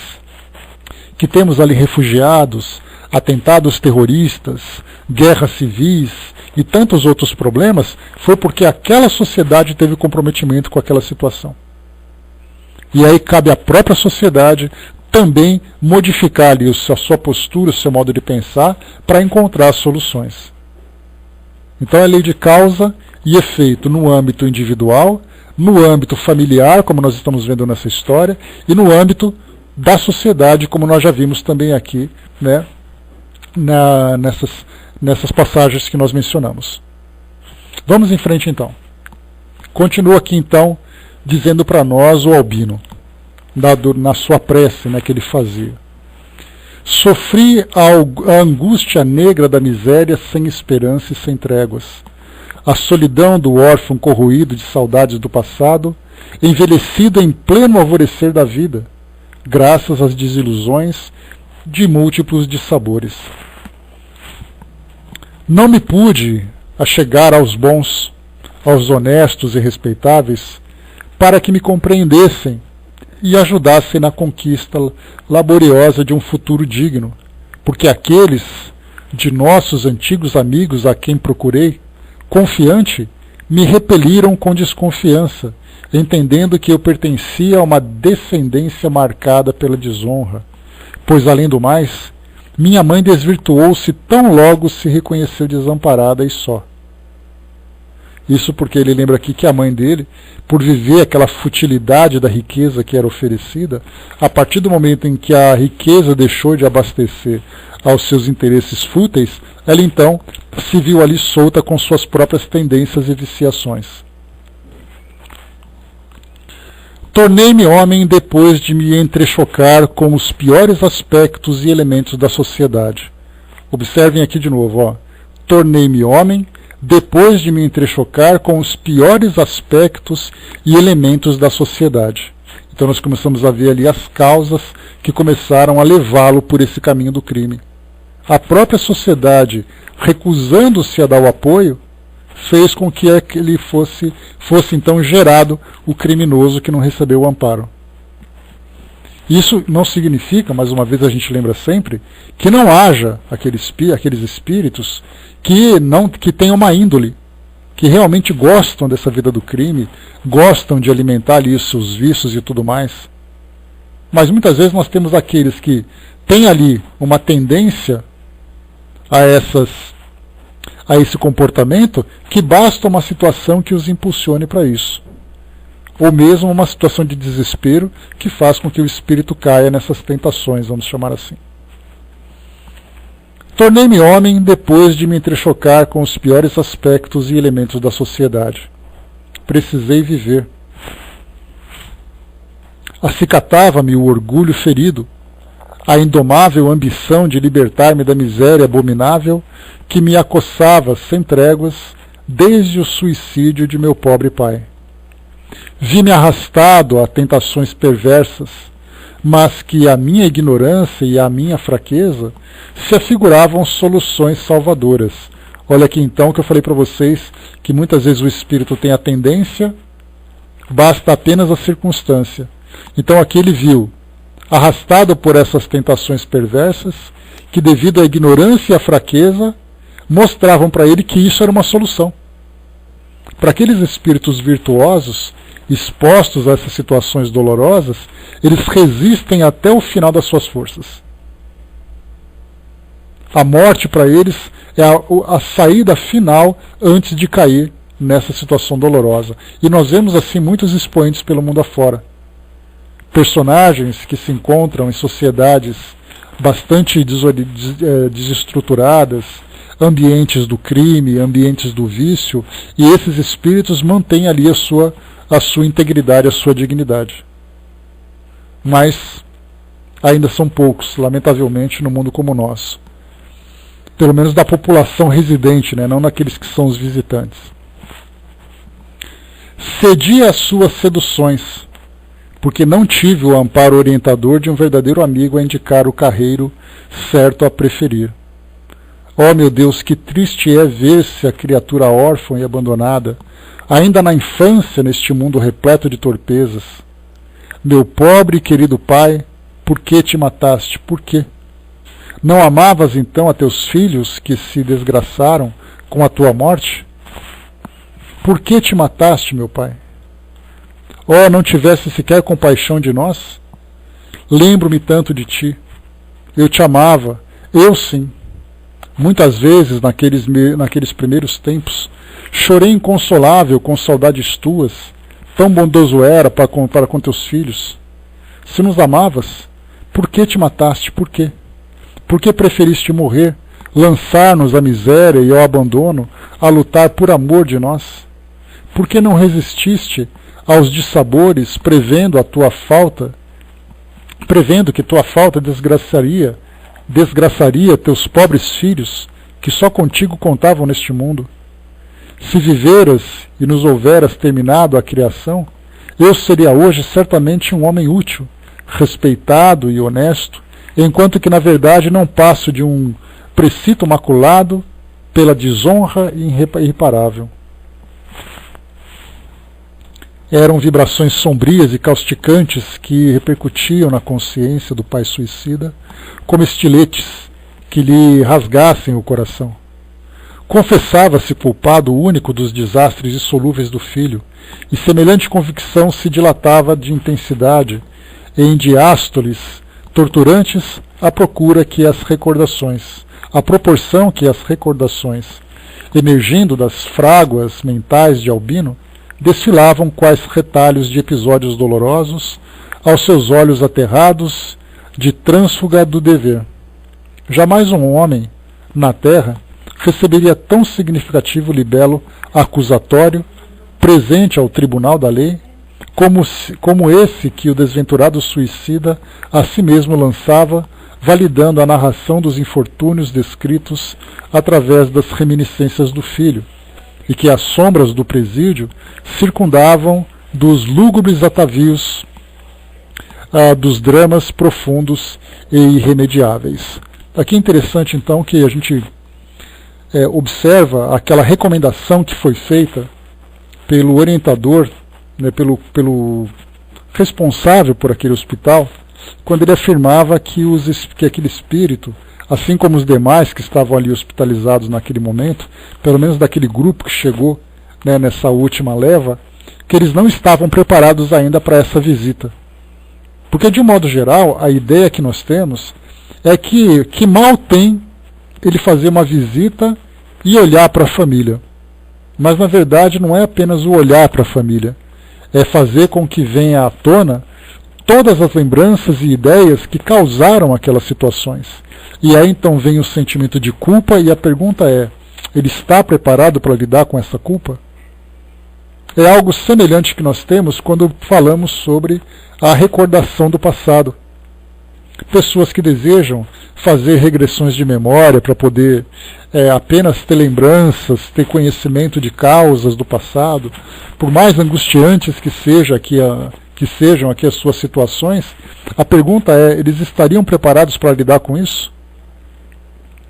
Speaker 1: que temos ali refugiados, atentados terroristas, guerras civis e tantos outros problemas, foi porque aquela sociedade teve comprometimento com aquela situação. E aí cabe à própria sociedade também modificar ali a sua postura, o seu modo de pensar, para encontrar soluções. Então é lei de causa e efeito no âmbito individual, no âmbito familiar, como nós estamos vendo nessa história, e no âmbito da sociedade, como nós já vimos também aqui, né, nessas passagens que nós mencionamos. Vamos em frente então. Continua aqui então, dizendo para nós o Albino, na sua prece, né, que ele fazia. Sofri a angústia negra da miséria sem esperança e sem tréguas, a solidão do órfão corroído de saudades do passado, envelhecido em pleno alvorecer da vida, graças às desilusões de múltiplos dissabores. Não me pude achegar aos bons, aos honestos e respeitáveis, para que me compreendessem e ajudassem na conquista laboriosa de um futuro digno, porque aqueles de nossos antigos amigos a quem procurei, confiante, me repeliram com desconfiança, entendendo que eu pertencia a uma descendência marcada pela desonra, pois, além do mais, minha mãe desvirtuou-se tão logo se reconheceu desamparada e só. Isso porque ele lembra aqui que a mãe dele, por viver aquela futilidade da riqueza que era oferecida, a partir do momento em que a riqueza deixou de abastecer aos seus interesses fúteis, ela então se viu ali solta com suas próprias tendências e viciações. Tornei-me homem depois de me entrechocar com os piores aspectos e elementos da sociedade. Observem aqui de novo, ó. Tornei-me homem depois de me entrechocar com os piores aspectos e elementos da sociedade. Então nós começamos a ver ali as causas que começaram a levá-lo por esse caminho do crime. A própria sociedade, recusando-se a dar o apoio, fez com que ele fosse então gerado o criminoso que não recebeu o amparo. Isso não significa, mais uma vez a gente lembra sempre, que não haja aqueles espíritos que tenham uma índole, que realmente gostam dessa vida do crime, gostam de alimentar ali os seus vícios e tudo mais. Mas muitas vezes nós temos aqueles que têm ali uma tendência a esse comportamento, que basta uma situação que os impulsione para isso. Ou mesmo uma situação de desespero que faz com que o espírito caia nessas tentações, vamos chamar assim. Tornei-me homem depois de me entrechocar com os piores aspectos e elementos da sociedade. Precisei viver. Acicatava-me o orgulho ferido, a indomável ambição de libertar-me da miséria abominável que me acossava sem tréguas desde o suicídio de meu pobre pai. Vi-me arrastado a tentações perversas, mas que a minha ignorância e a minha fraqueza se afiguravam soluções salvadoras. Olha aqui então que eu falei para vocês que muitas vezes o espírito tem a tendência, basta apenas a circunstância. Então aqui ele viu, arrastado por essas tentações perversas, que devido à ignorância e à fraqueza, mostravam para ele que isso era uma solução. Para aqueles espíritos virtuosos, expostos a essas situações dolorosas, eles resistem até o final das suas forças. A morte para eles é a saída final antes de cair nessa situação dolorosa. E nós vemos assim muitos expoentes pelo mundo afora. Personagens que se encontram em sociedades bastante desestruturadas, ambientes do crime, ambientes do vício, e esses espíritos mantêm ali a sua integridade, a sua dignidade. Mas ainda são poucos, lamentavelmente, no mundo como o nosso. Pelo menos da população residente, né? Não daqueles que são os visitantes. Cedi às suas seduções, porque não tive o amparo orientador de um verdadeiro amigo a indicar o carreiro certo a preferir. Oh, meu Deus, que triste é ver-se a criatura órfã e abandonada, ainda na infância neste mundo repleto de torpezas. Meu pobre e querido pai, por que te mataste? Por quê? Não amavas então a teus filhos que se desgraçaram com a tua morte? Por que te mataste, meu pai? Oh, não tivesse sequer compaixão de nós? Lembro-me tanto de ti. Eu te amava, eu sim. Muitas vezes, naqueles primeiros tempos, chorei inconsolável com saudades tuas. Tão bondoso era para com teus filhos. Se nos amavas, por que te mataste? Por quê? Por que preferiste morrer, lançar-nos à miséria e ao abandono, a lutar por amor de nós? Por que não resististe aos dissabores, prevendo que tua falta desgraçaria teus pobres filhos, que só contigo contavam neste mundo? Se viveras e nos houveras terminado a criação, eu seria hoje certamente um homem útil, respeitado e honesto, enquanto que na verdade não passo de um precito maculado pela desonra irreparável. Eram vibrações sombrias e causticantes que repercutiam na consciência do pai suicida, como estiletes que lhe rasgassem o coração. Confessava-se culpado único dos desastres insolúveis do filho, e semelhante convicção se dilatava de intensidade em diástoles torturantes à proporção que as recordações, emergindo das fráguas mentais de Albino, desfilavam quais retalhos de episódios dolorosos aos seus olhos aterrados de trânsfuga do dever. Jamais um homem, na terra, receberia tão significativo libelo acusatório presente ao tribunal da lei, como esse que o desventurado suicida a si mesmo lançava, validando a narração dos infortúnios descritos através das reminiscências do filho, e que as sombras do presídio circundavam dos lúgubres atavios dos dramas profundos e irremediáveis. Aqui é interessante então que a gente observa aquela recomendação que foi feita pelo orientador, né, pelo responsável por aquele hospital, quando ele afirmava que aquele espírito, assim como os demais que estavam ali hospitalizados naquele momento, pelo menos daquele grupo que chegou, né, nessa última leva, que eles não estavam preparados ainda para essa visita. Porque, de um modo geral, a ideia que nós temos é que mal tem ele fazer uma visita e olhar para a família. Mas, na verdade, não é apenas o olhar para a família. É fazer com que venha à tona todas as lembranças e ideias que causaram aquelas situações. E aí, então, vem o sentimento de culpa e a pergunta é, ele está preparado para lidar com essa culpa? É algo semelhante que nós temos quando falamos sobre a recordação do passado. Pessoas que desejam fazer regressões de memória para poder apenas ter lembranças, ter conhecimento de causas do passado, por mais angustiantes que sejam aqui as suas situações, a pergunta é, eles estariam preparados para lidar com isso?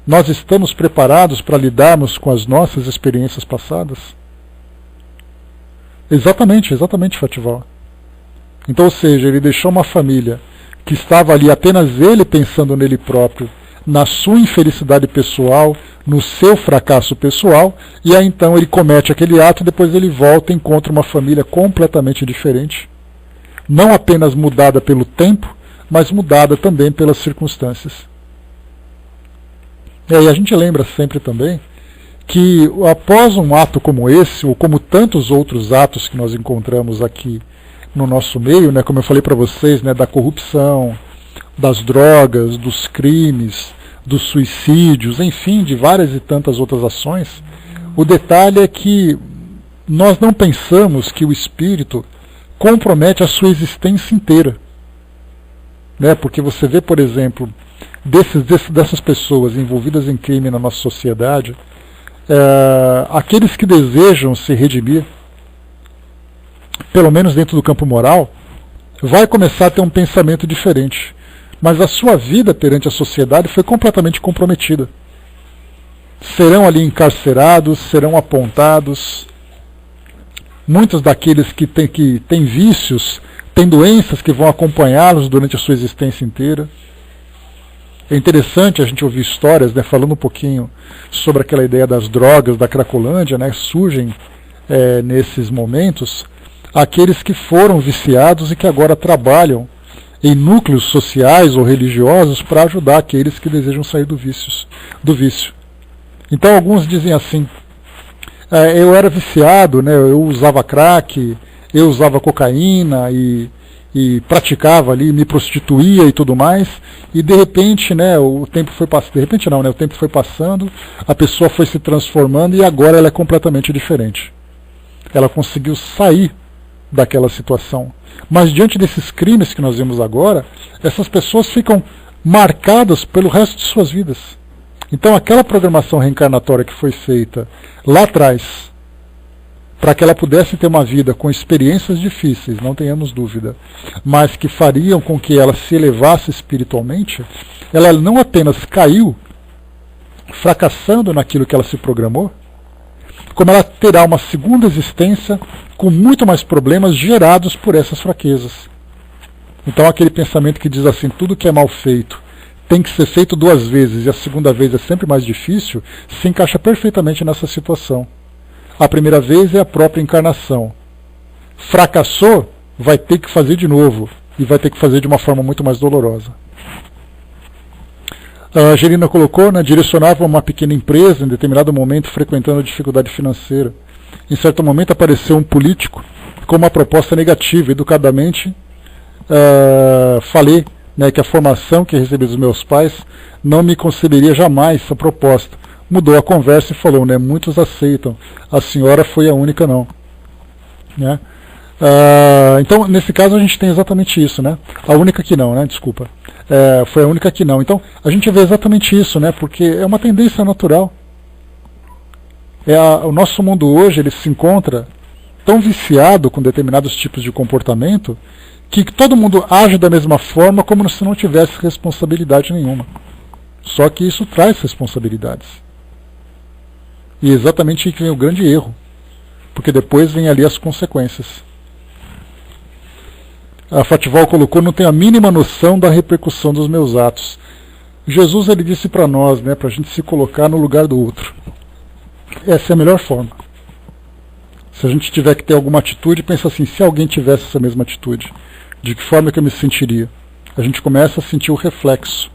Speaker 1: Nós estamos preparados para lidarmos com as nossas experiências passadas? Exatamente, Fatival. Então, ou seja, ele deixou uma família que estava ali apenas ele pensando nele próprio, na sua infelicidade pessoal, no seu fracasso pessoal, e aí então ele comete aquele ato e depois ele volta e encontra uma família completamente diferente, não apenas mudada pelo tempo, mas mudada também pelas circunstâncias. E aí a gente lembra sempre também que após um ato como esse, ou como tantos outros atos que nós encontramos aqui no nosso meio, né, como eu falei para vocês, né, da corrupção, das drogas, dos crimes, dos suicídios, enfim, de várias e tantas outras ações, o detalhe é que nós não pensamos que o espírito compromete a sua existência inteira. Né, porque você vê, por exemplo, dessas pessoas envolvidas em crime na nossa sociedade, aqueles que desejam se redimir, pelo menos dentro do campo moral, vai começar a ter um pensamento diferente. Mas a sua vida perante a sociedade foi completamente comprometida. Serão ali encarcerados, serão apontados. Muitos daqueles que têm vícios, têm doenças que vão acompanhá-los durante a sua existência inteira. É interessante a gente ouvir histórias, né, falando um pouquinho sobre aquela ideia das drogas, da Cracolândia, né, surgem nesses momentos aqueles que foram viciados e que agora trabalham em núcleos sociais ou religiosos para ajudar aqueles que desejam sair do vício. Então alguns dizem assim, eu era viciado, né, eu usava crack, eu usava cocaína e praticava ali, me prostituía e tudo mais, e de repente, né, o tempo foi passando, de repente não, né, o tempo foi passando, a pessoa foi se transformando e agora ela é completamente diferente. Ela conseguiu sair daquela situação. Mas diante desses crimes que nós vemos agora, essas pessoas ficam marcadas pelo resto de suas vidas. Então aquela programação reencarnatória que foi feita lá atrás, para que ela pudesse ter uma vida com experiências difíceis, não tenhamos dúvida, mas que fariam com que ela se elevasse espiritualmente, ela não apenas caiu, fracassando naquilo que ela se programou, como ela terá uma segunda existência com muito mais problemas gerados por essas fraquezas. Então aquele pensamento que diz assim, tudo que é mal feito tem que ser feito 2 vezes e a segunda vez é sempre mais difícil, se encaixa perfeitamente nessa situação. A primeira vez é a própria encarnação. Fracassou, vai ter que fazer de novo. E vai ter que fazer de uma forma muito mais dolorosa. A Angelina colocou, né, direcionava uma pequena empresa, em determinado momento, frequentando a dificuldade financeira. Em certo momento apareceu um político com uma proposta negativa. Educadamente, falei, né, que a formação que recebi dos meus pais não me conceberia jamais essa proposta. Mudou a conversa e falou, né, muitos aceitam, a senhora foi a única não. Né? Então, nesse caso, a gente tem exatamente isso, né? A única que não, né? Desculpa. Foi a única que não. Então, a gente vê exatamente isso, né? Porque é uma tendência natural. O nosso mundo hoje, ele se encontra tão viciado com determinados tipos de comportamento que todo mundo age da mesma forma como se não tivesse responsabilidade nenhuma. Só que isso traz responsabilidades. E exatamente aí que vem o grande erro. Porque depois vem ali as consequências. A Fatival colocou, não tenho a mínima noção da repercussão dos meus atos. Jesus, ele disse para nós, né, para a gente se colocar no lugar do outro. Essa é a melhor forma. Se a gente tiver que ter alguma atitude, pensa assim, se alguém tivesse essa mesma atitude, de que forma que eu me sentiria? A gente começa a sentir o reflexo.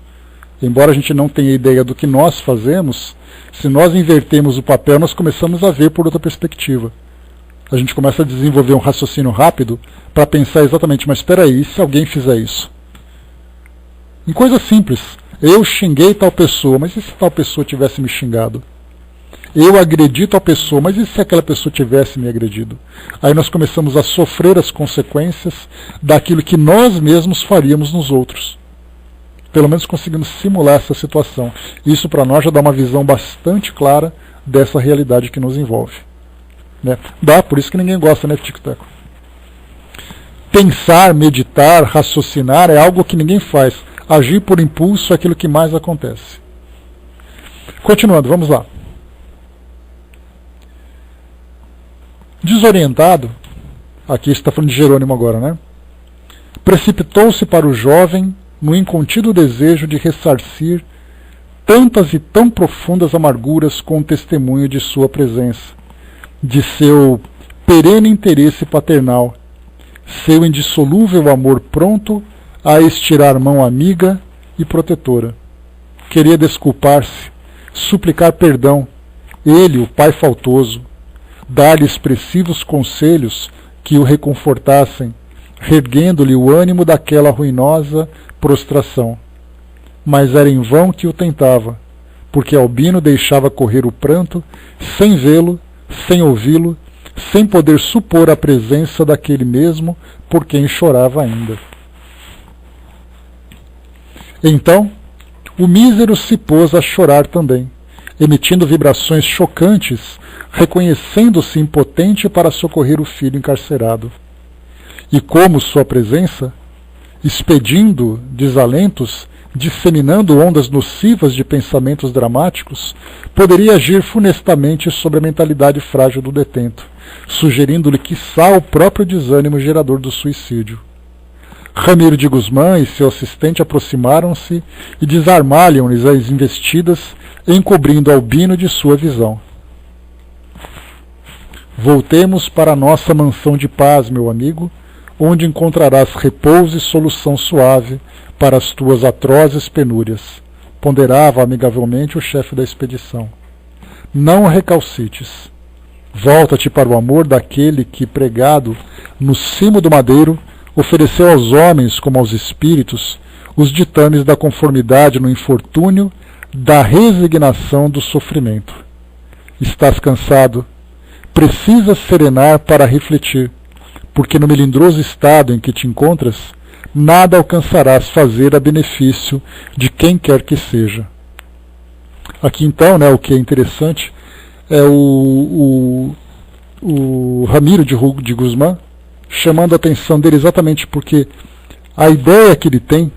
Speaker 1: Embora a gente não tenha ideia do que nós fazemos, se nós invertemos o papel, nós começamos a ver por outra perspectiva. A gente começa a desenvolver um raciocínio rápido para pensar exatamente, mas espera aí, e se alguém fizer isso? Em coisa simples, eu xinguei tal pessoa, mas e se tal pessoa tivesse me xingado? Eu agredi tal pessoa, mas e se aquela pessoa tivesse me agredido? Aí nós começamos a sofrer as consequências daquilo que nós mesmos faríamos nos outros. Pelo menos conseguimos simular essa situação. Isso para nós já dá uma visão bastante clara dessa realidade que nos envolve. Né? Por isso que ninguém gosta, né, Tico-Teco? Pensar, meditar, raciocinar é algo que ninguém faz. Agir por impulso é aquilo que mais acontece. Continuando, vamos lá. Desorientado, aqui está falando de Jerônimo agora, né? Precipitou-se para o jovem no incontido desejo de ressarcir tantas e tão profundas amarguras com o testemunho de sua presença, de seu perene interesse paternal, seu indissolúvel amor pronto a estirar mão amiga e protetora. Queria desculpar-se, suplicar perdão, ele, o pai faltoso, dar-lhe expressivos conselhos que o reconfortassem, reerguendo-lhe o ânimo daquela ruinosa prostração. Mas era em vão que o tentava, porque Albino deixava correr o pranto, sem vê-lo, sem ouvi-lo, sem poder supor a presença daquele mesmo por quem chorava ainda. Então, o mísero se pôs a chorar também, emitindo vibrações chocantes, reconhecendo-se impotente para socorrer o filho encarcerado. E como sua presença, expedindo desalentos, disseminando ondas nocivas de pensamentos dramáticos, poderia agir funestamente sobre a mentalidade frágil do detento, sugerindo-lhe quiçá o próprio desânimo gerador do suicídio. Ramiro de Guzmán e seu assistente aproximaram-se e desarmaram-lhes as investidas, encobrindo Albino de sua visão. Voltemos para a nossa mansão de paz, meu amigo, onde encontrarás repouso e solução suave para as tuas atrozes penúrias, ponderava amigavelmente o chefe da expedição. Não recalcites. Volta-te para o amor daquele que, pregado no cimo do madeiro, ofereceu aos homens como aos espíritos os ditames da conformidade no infortúnio, da resignação do sofrimento. Estás cansado? Precisas serenar para refletir, porque no melindroso estado em que te encontras, nada alcançarás fazer a benefício de quem quer que seja. Aqui então, né, o que é interessante é o Ramiro de Guzmán chamando a atenção dele exatamente porque a ideia que ele tem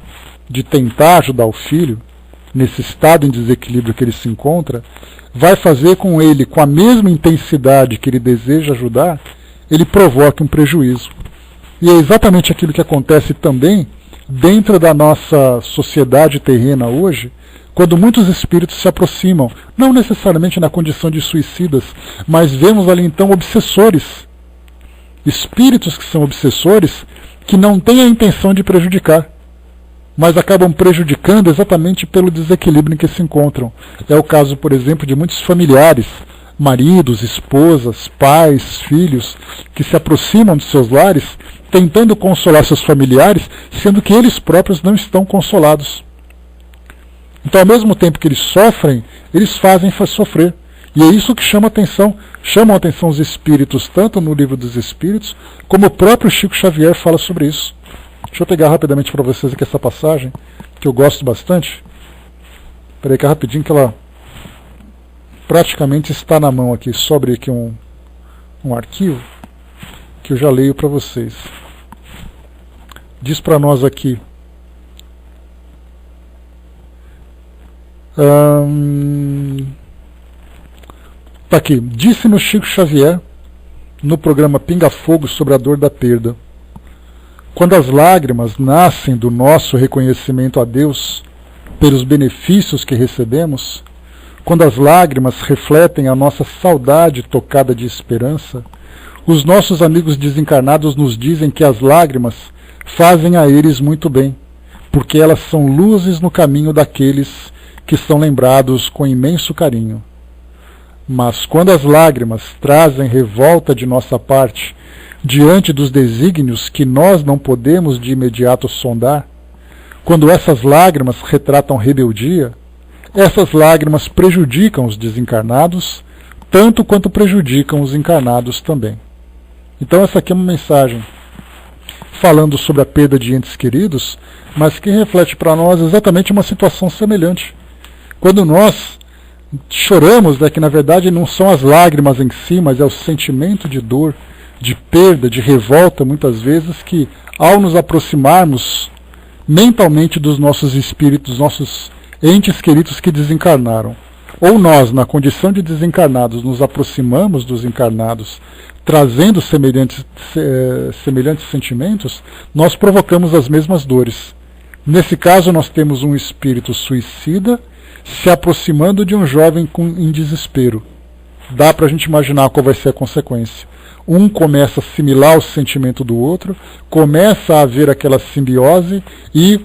Speaker 1: de tentar ajudar o filho, nesse estado em desequilíbrio que ele se encontra, vai fazer com ele, com a mesma intensidade que ele deseja ajudar, ele provoque um prejuízo. E é exatamente aquilo que acontece também dentro da nossa sociedade terrena hoje, quando muitos espíritos se aproximam, não necessariamente na condição de suicidas, mas vemos ali então obsessores. Espíritos que são obsessores, que não têm a intenção de prejudicar, mas acabam prejudicando exatamente pelo desequilíbrio em que se encontram. É o caso, por exemplo, de muitos familiares, maridos, esposas, pais, filhos, que se aproximam de seus lares, tentando consolar seus familiares, sendo que eles próprios não estão consolados. Então, ao mesmo tempo que eles sofrem, eles fazem sofrer. E é isso que chama atenção. Chamam a atenção os espíritos, tanto no Livro dos Espíritos, como o próprio Chico Xavier fala sobre isso. Deixa eu pegar rapidamente para vocês aqui essa passagem, que eu gosto bastante. Espera aí que é rapidinho, que ela praticamente está na mão aqui. Só abrir aqui um arquivo, que eu já leio para vocês. Diz para nós aqui. Tá aqui. Disse-nos Chico Xavier, no programa Pinga Fogo sobre a dor da perda: quando as lágrimas nascem do nosso reconhecimento a Deus pelos benefícios que recebemos, quando as lágrimas refletem a nossa saudade tocada de esperança, os nossos amigos desencarnados nos dizem que as lágrimas fazem a eles muito bem, porque elas são luzes no caminho daqueles que são lembrados com imenso carinho. Mas quando as lágrimas trazem revolta de nossa parte diante dos desígnios que nós não podemos de imediato sondar, quando essas lágrimas retratam rebeldia, essas lágrimas prejudicam os desencarnados, tanto quanto prejudicam os encarnados também. Então essa aqui é uma mensagem falando sobre a perda de entes queridos, mas que reflete para nós exatamente uma situação semelhante. Quando nós choramos, que na verdade não são as lágrimas em si, mas é o sentimento de dor, de perda, de revolta, muitas vezes, que ao nos aproximarmos mentalmente dos nossos espíritos, nossos entes queridos que desencarnaram, ou nós, na condição de desencarnados, nos aproximamos dos encarnados, trazendo semelhantes sentimentos, nós provocamos as mesmas dores. Nesse caso, nós temos um espírito suicida se aproximando de um jovem em desespero. Dá para a gente imaginar qual vai ser a consequência. Um começa a assimilar o sentimento do outro, começa a haver aquela simbiose e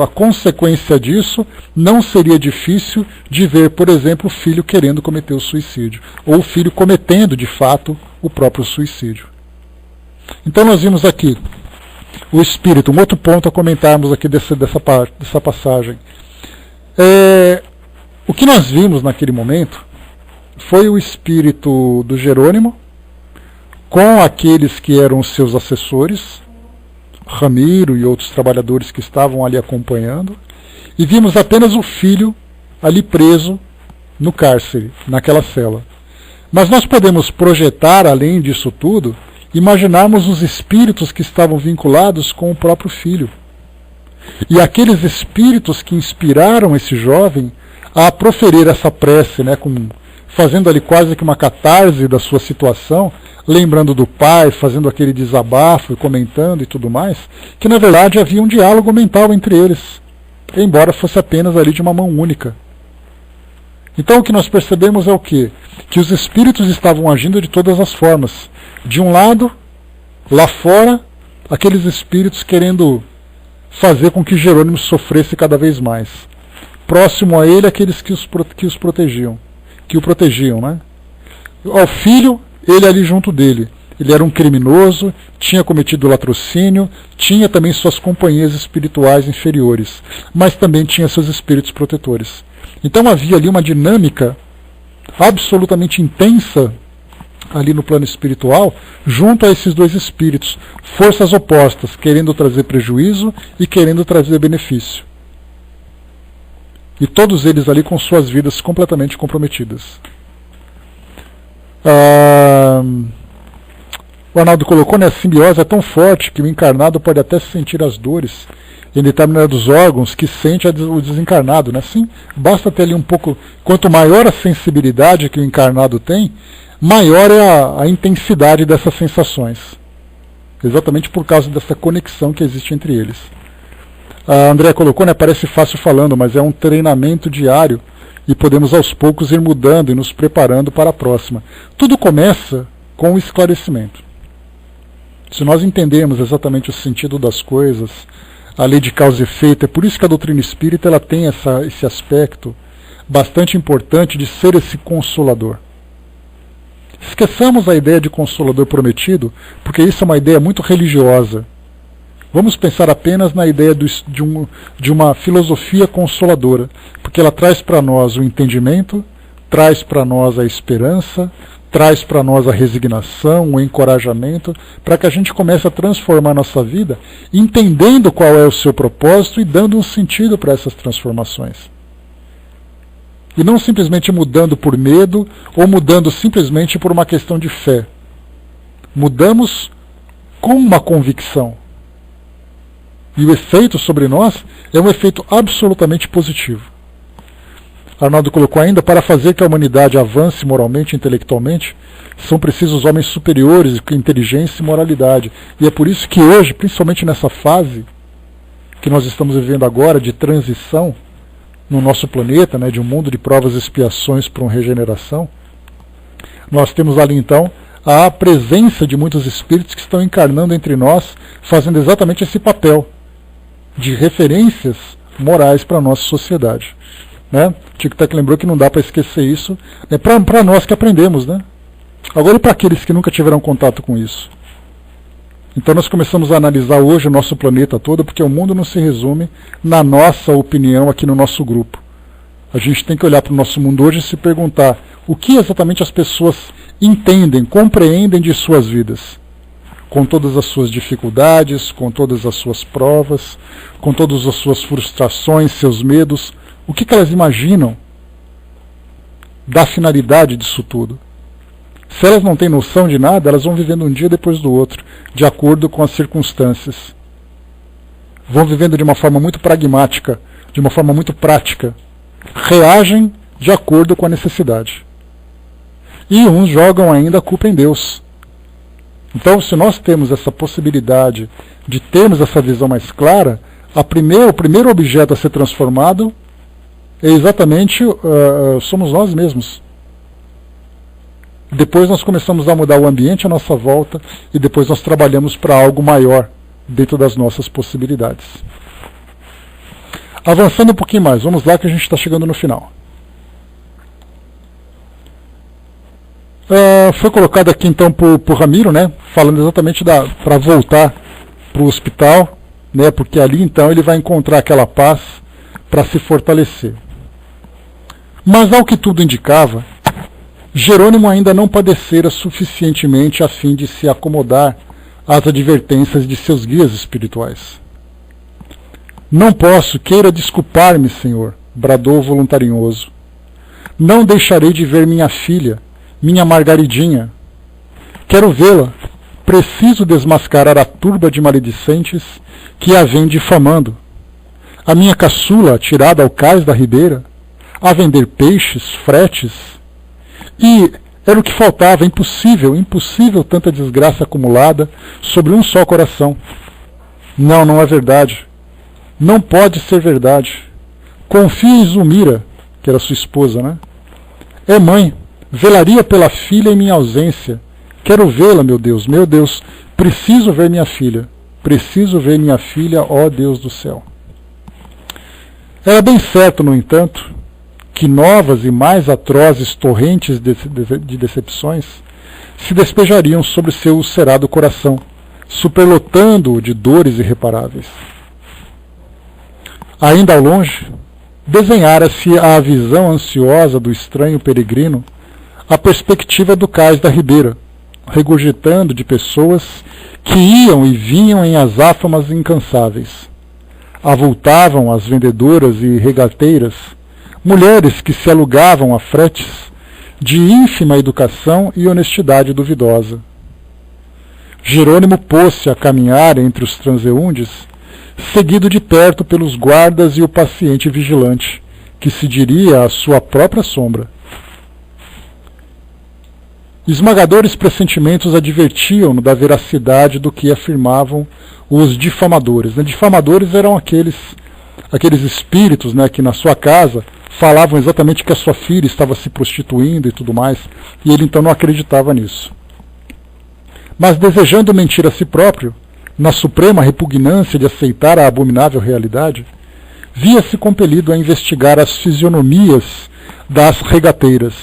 Speaker 1: a consequência disso não seria difícil de ver, por exemplo, o filho querendo cometer o suicídio, ou o filho cometendo, de fato, o próprio suicídio. Então nós vimos aqui o espírito, um outro ponto a comentarmos aqui dessa passagem. O que nós vimos naquele momento foi o espírito do Jerônimo com aqueles que eram os seus assessores, Ramiro e outros trabalhadores que estavam ali acompanhando, e vimos apenas o filho ali preso no cárcere, naquela cela. Mas nós podemos projetar, além disso tudo, imaginarmos os espíritos que estavam vinculados com o próprio filho. E aqueles espíritos que inspiraram esse jovem a proferir essa prece, fazendo ali quase que uma catarse da sua situação, lembrando do pai, fazendo aquele desabafo e comentando e tudo mais, que na verdade havia um diálogo mental entre eles, embora fosse apenas ali de uma mão única. Então o que nós percebemos é o quê? Que os espíritos estavam agindo de todas as formas. De um lado, lá fora, aqueles espíritos querendo fazer com que Jerônimo sofresse cada vez mais. Próximo a ele, aqueles que o protegiam, Ao filho, ele ali junto dele. Ele era um criminoso, tinha cometido latrocínio, tinha também suas companhias espirituais inferiores, mas também tinha seus espíritos protetores. Então havia ali uma dinâmica absolutamente intensa ali no plano espiritual, junto a esses dois espíritos, forças opostas, querendo trazer prejuízo e querendo trazer benefício. E todos eles ali com suas vidas completamente comprometidas. O Arnaldo colocou, a simbiose é tão forte que o encarnado pode até sentir as dores em determinados órgãos que sente o desencarnado. Sim, basta ter ali um pouco. Quanto maior a sensibilidade que o encarnado tem, maior é a intensidade dessas sensações. Exatamente por causa dessa conexão que existe entre eles. A Andrea colocou, parece fácil falando, mas é um treinamento diário e podemos aos poucos ir mudando e nos preparando para a próxima. Tudo começa com o esclarecimento. Se nós entendermos exatamente o sentido das coisas, a lei de causa e efeito, é por isso que a doutrina espírita ela tem esse aspecto bastante importante de ser esse consolador. Esqueçamos a ideia de consolador prometido, porque isso é uma ideia muito religiosa. Vamos pensar apenas na ideia de uma filosofia consoladora, porque ela traz para nós o entendimento, traz para nós a esperança, traz para nós a resignação, o encorajamento, para que a gente comece a transformar nossa vida, entendendo qual é o seu propósito e dando um sentido para essas transformações. E não simplesmente mudando por medo, ou mudando simplesmente por uma questão de fé. Mudamos com uma convicção. E o efeito sobre nós é um efeito absolutamente positivo. Arnaldo colocou ainda, para fazer que a humanidade avance moralmente e intelectualmente, são precisos homens superiores com inteligência e moralidade. E é por isso que hoje, principalmente nessa fase que nós estamos vivendo agora, de transição no nosso planeta, né, de um mundo de provas e expiações para uma regeneração, nós temos ali então a presença de muitos espíritos que estão encarnando entre nós, fazendo exatamente esse papel de referências morais para a nossa sociedade. Né? Tic Tac lembrou que não dá para esquecer isso, é para nós que aprendemos, né? Agora e para aqueles que nunca tiveram contato com isso? Então nós começamos a analisar hoje o nosso planeta todo, porque o mundo não se resume na nossa opinião aqui no nosso grupo. A gente tem que olhar para o nosso mundo hoje e se perguntar o que exatamente as pessoas entendem, compreendem de suas vidas, com todas as suas dificuldades, com todas as suas provas, com todas as suas frustrações, seus medos. O que elas imaginam da finalidade disso tudo? Se elas não têm noção de nada, elas vão vivendo um dia depois do outro, de acordo com as circunstâncias. Vão vivendo de uma forma muito pragmática, de uma forma muito prática. Reagem de acordo com a necessidade. E uns jogam ainda a culpa em Deus. Então, se nós temos essa possibilidade de termos essa visão mais clara, o primeiro objeto a ser transformado é exatamente somos nós mesmos. Depois nós começamos a mudar o ambiente à nossa volta e depois nós trabalhamos para algo maior dentro das nossas possibilidades. Avançando um pouquinho mais, vamos lá que a gente está chegando no final. Foi colocado aqui então por Ramiro, né, falando exatamente para voltar para o hospital, né, porque ali então ele vai encontrar aquela paz para se fortalecer. Mas ao que tudo indicava, Jerônimo ainda não padecera suficientemente a fim de se acomodar às advertências de seus guias espirituais. Não posso, queira desculpar-me, Senhor, bradou o voluntarioso. Não deixarei de ver minha filha, minha Margaridinha. Quero vê-la. Preciso desmascarar a turba de maledicentes que a vem difamando. A minha caçula, tirada ao cais da ribeira, a vender peixes, fretes. E era o que faltava, impossível tanta desgraça acumulada sobre um só coração. Não é verdade. Não pode ser verdade. Confie em Zulmira, que era sua esposa, né? É mãe, velaria pela filha em minha ausência. Quero vê-la, meu Deus, preciso ver minha filha, ó Deus do céu. Era bem certo, no entanto, que novas e mais atrozes torrentes de decepções se despejariam sobre seu ulcerado coração, superlotando-o de dores irreparáveis. Ainda ao longe, desenhara-se à visão ansiosa do estranho peregrino a perspectiva do cais da ribeira, regurgitando de pessoas que iam e vinham em azáfamas incansáveis. Avultavam as vendedoras e regateiras, mulheres que se alugavam a fretes de ínfima educação e honestidade duvidosa. Jerônimo pôs-se a caminhar entre os transeundes, seguido de perto pelos guardas e o paciente vigilante, que se diria a sua própria sombra. Esmagadores pressentimentos advertiam-no da veracidade do que afirmavam os difamadores. Difamadores eram aqueles espíritos, né, que na sua casa falavam exatamente que a sua filha estava se prostituindo e tudo mais, e ele então não acreditava nisso. Mas desejando mentir a si próprio, na suprema repugnância de aceitar a abominável realidade, via-se compelido a investigar as fisionomias das regateiras.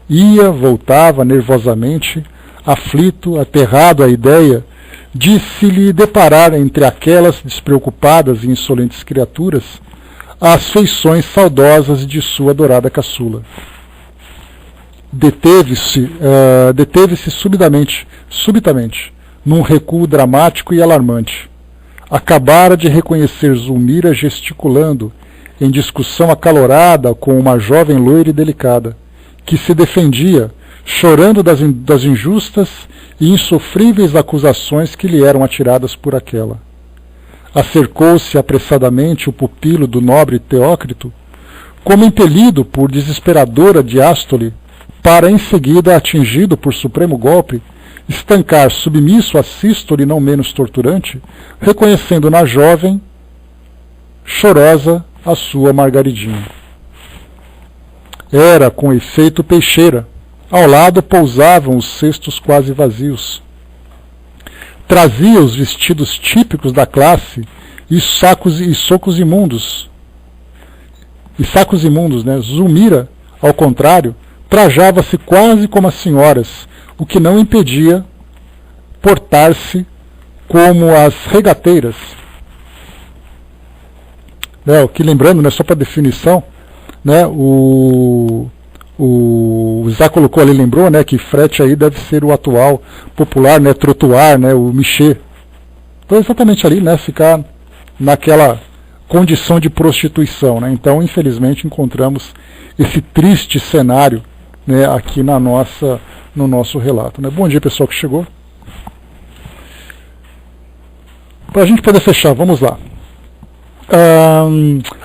Speaker 1: Ia, voltava nervosamente, aflito, aterrado à ideia de se lhe deparar entre aquelas despreocupadas e insolentes criaturas as feições saudosas de sua adorada caçula. Deteve-se subitamente, num recuo dramático e alarmante. Acabara de reconhecer Zulmira gesticulando, em discussão acalorada com uma jovem loira e delicada, que se defendia, chorando das injustas e insofríveis acusações que lhe eram atiradas por aquela. Acercou-se apressadamente o pupilo do nobre Teócrito, como impelido por desesperadora diástole, para em seguida, atingido por supremo golpe, estancar submisso a sístole não menos torturante, reconhecendo na jovem, chorosa, a sua Margaridinha. Era, com efeito, peixeira. Ao lado pousavam os cestos quase vazios. Trazia os vestidos típicos da classe e sacos imundos. Né? Zulmira, ao contrário, trajava-se quase como as senhoras, o que não impedia portar-se como as regateiras. O que, lembrando, né, só para definição, né, o Isaac colocou ali, lembrou, né, que frete aí deve ser o atual popular, né, trotuar, né, o michê. Então exatamente ali, né, ficar naquela condição de prostituição, né? Então, infelizmente, encontramos esse triste cenário, né, aqui no nosso relato, né? Bom dia, pessoal que chegou. Para a gente poder fechar, vamos lá.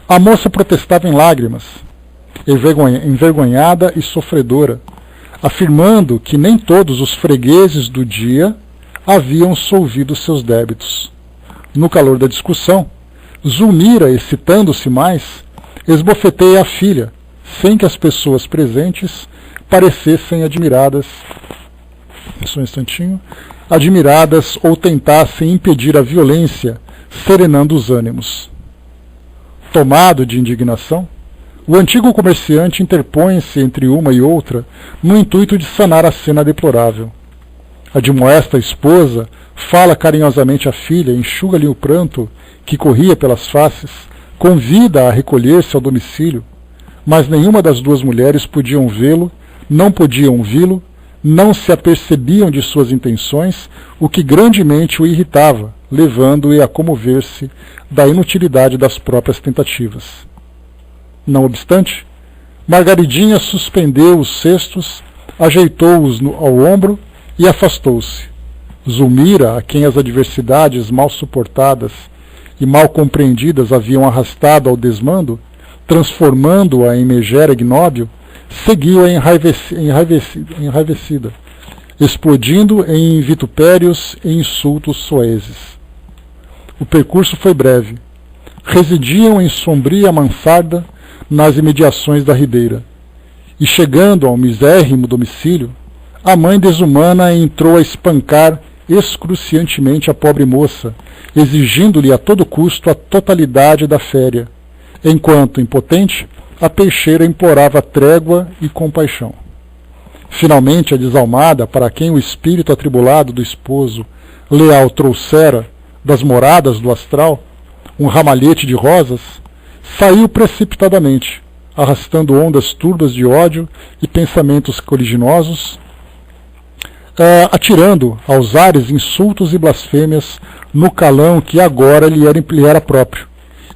Speaker 1: A moça protestava em lágrimas, envergonhada e sofredora, afirmando que nem todos os fregueses do dia haviam solvido seus débitos. No calor da discussão, Zulmira, excitando-se mais, esbofeteia a filha, sem que as pessoas presentes parecessem admiradas. Só um instantinho. Admiradas ou tentassem impedir a violência, serenando os ânimos. Tomado de indignação, o antigo comerciante interpõe-se entre uma e outra no intuito de sanar a cena deplorável. Admoesta a esposa, fala carinhosamente à filha, enxuga-lhe o pranto que corria pelas faces, convida-a a recolher-se ao domicílio, mas nenhuma das duas mulheres podiam vê-lo, não podiam ouvi-lo, não se apercebiam de suas intenções, o que grandemente o irritava, levando-o a comover-se da inutilidade das próprias tentativas. Não obstante, Margaridinha suspendeu os cestos, ajeitou-os ao ombro e afastou-se. Zulmira, a quem as adversidades mal suportadas e mal compreendidas haviam arrastado ao desmando, transformando-a em megera ignóbil, seguiu-a enraivecida, explodindo em vitupérios e insultos soezes. O percurso foi breve. Residiam em sombria mansarda nas imediações da ribeira, e chegando ao misérrimo domicílio, a mãe desumana entrou a espancar excruciantemente a pobre moça, exigindo-lhe a todo custo a totalidade da féria, enquanto, impotente, a peixeira implorava trégua e compaixão. Finalmente, a desalmada, para quem o espírito atribulado do esposo leal trouxera das moradas do astral um ramalhete de rosas, saiu precipitadamente, arrastando ondas turbas de ódio e pensamentos coliginosos, atirando aos ares insultos e blasfêmias no calão que agora lhe era próprio,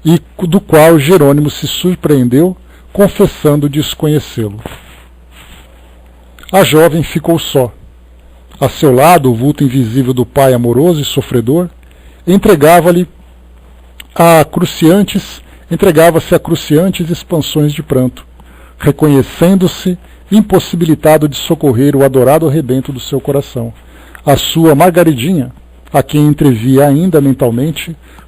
Speaker 1: e do qual Jerônimo se surpreendeu, confessando desconhecê-lo. A jovem ficou só. A seu lado, o vulto invisível do pai amoroso e sofredor entregava-se a cruciantes expansões de pranto, reconhecendo-se impossibilitado de socorrer o adorado rebento do seu coração, a sua Margaridinha, a quem entrevia ainda mentalmente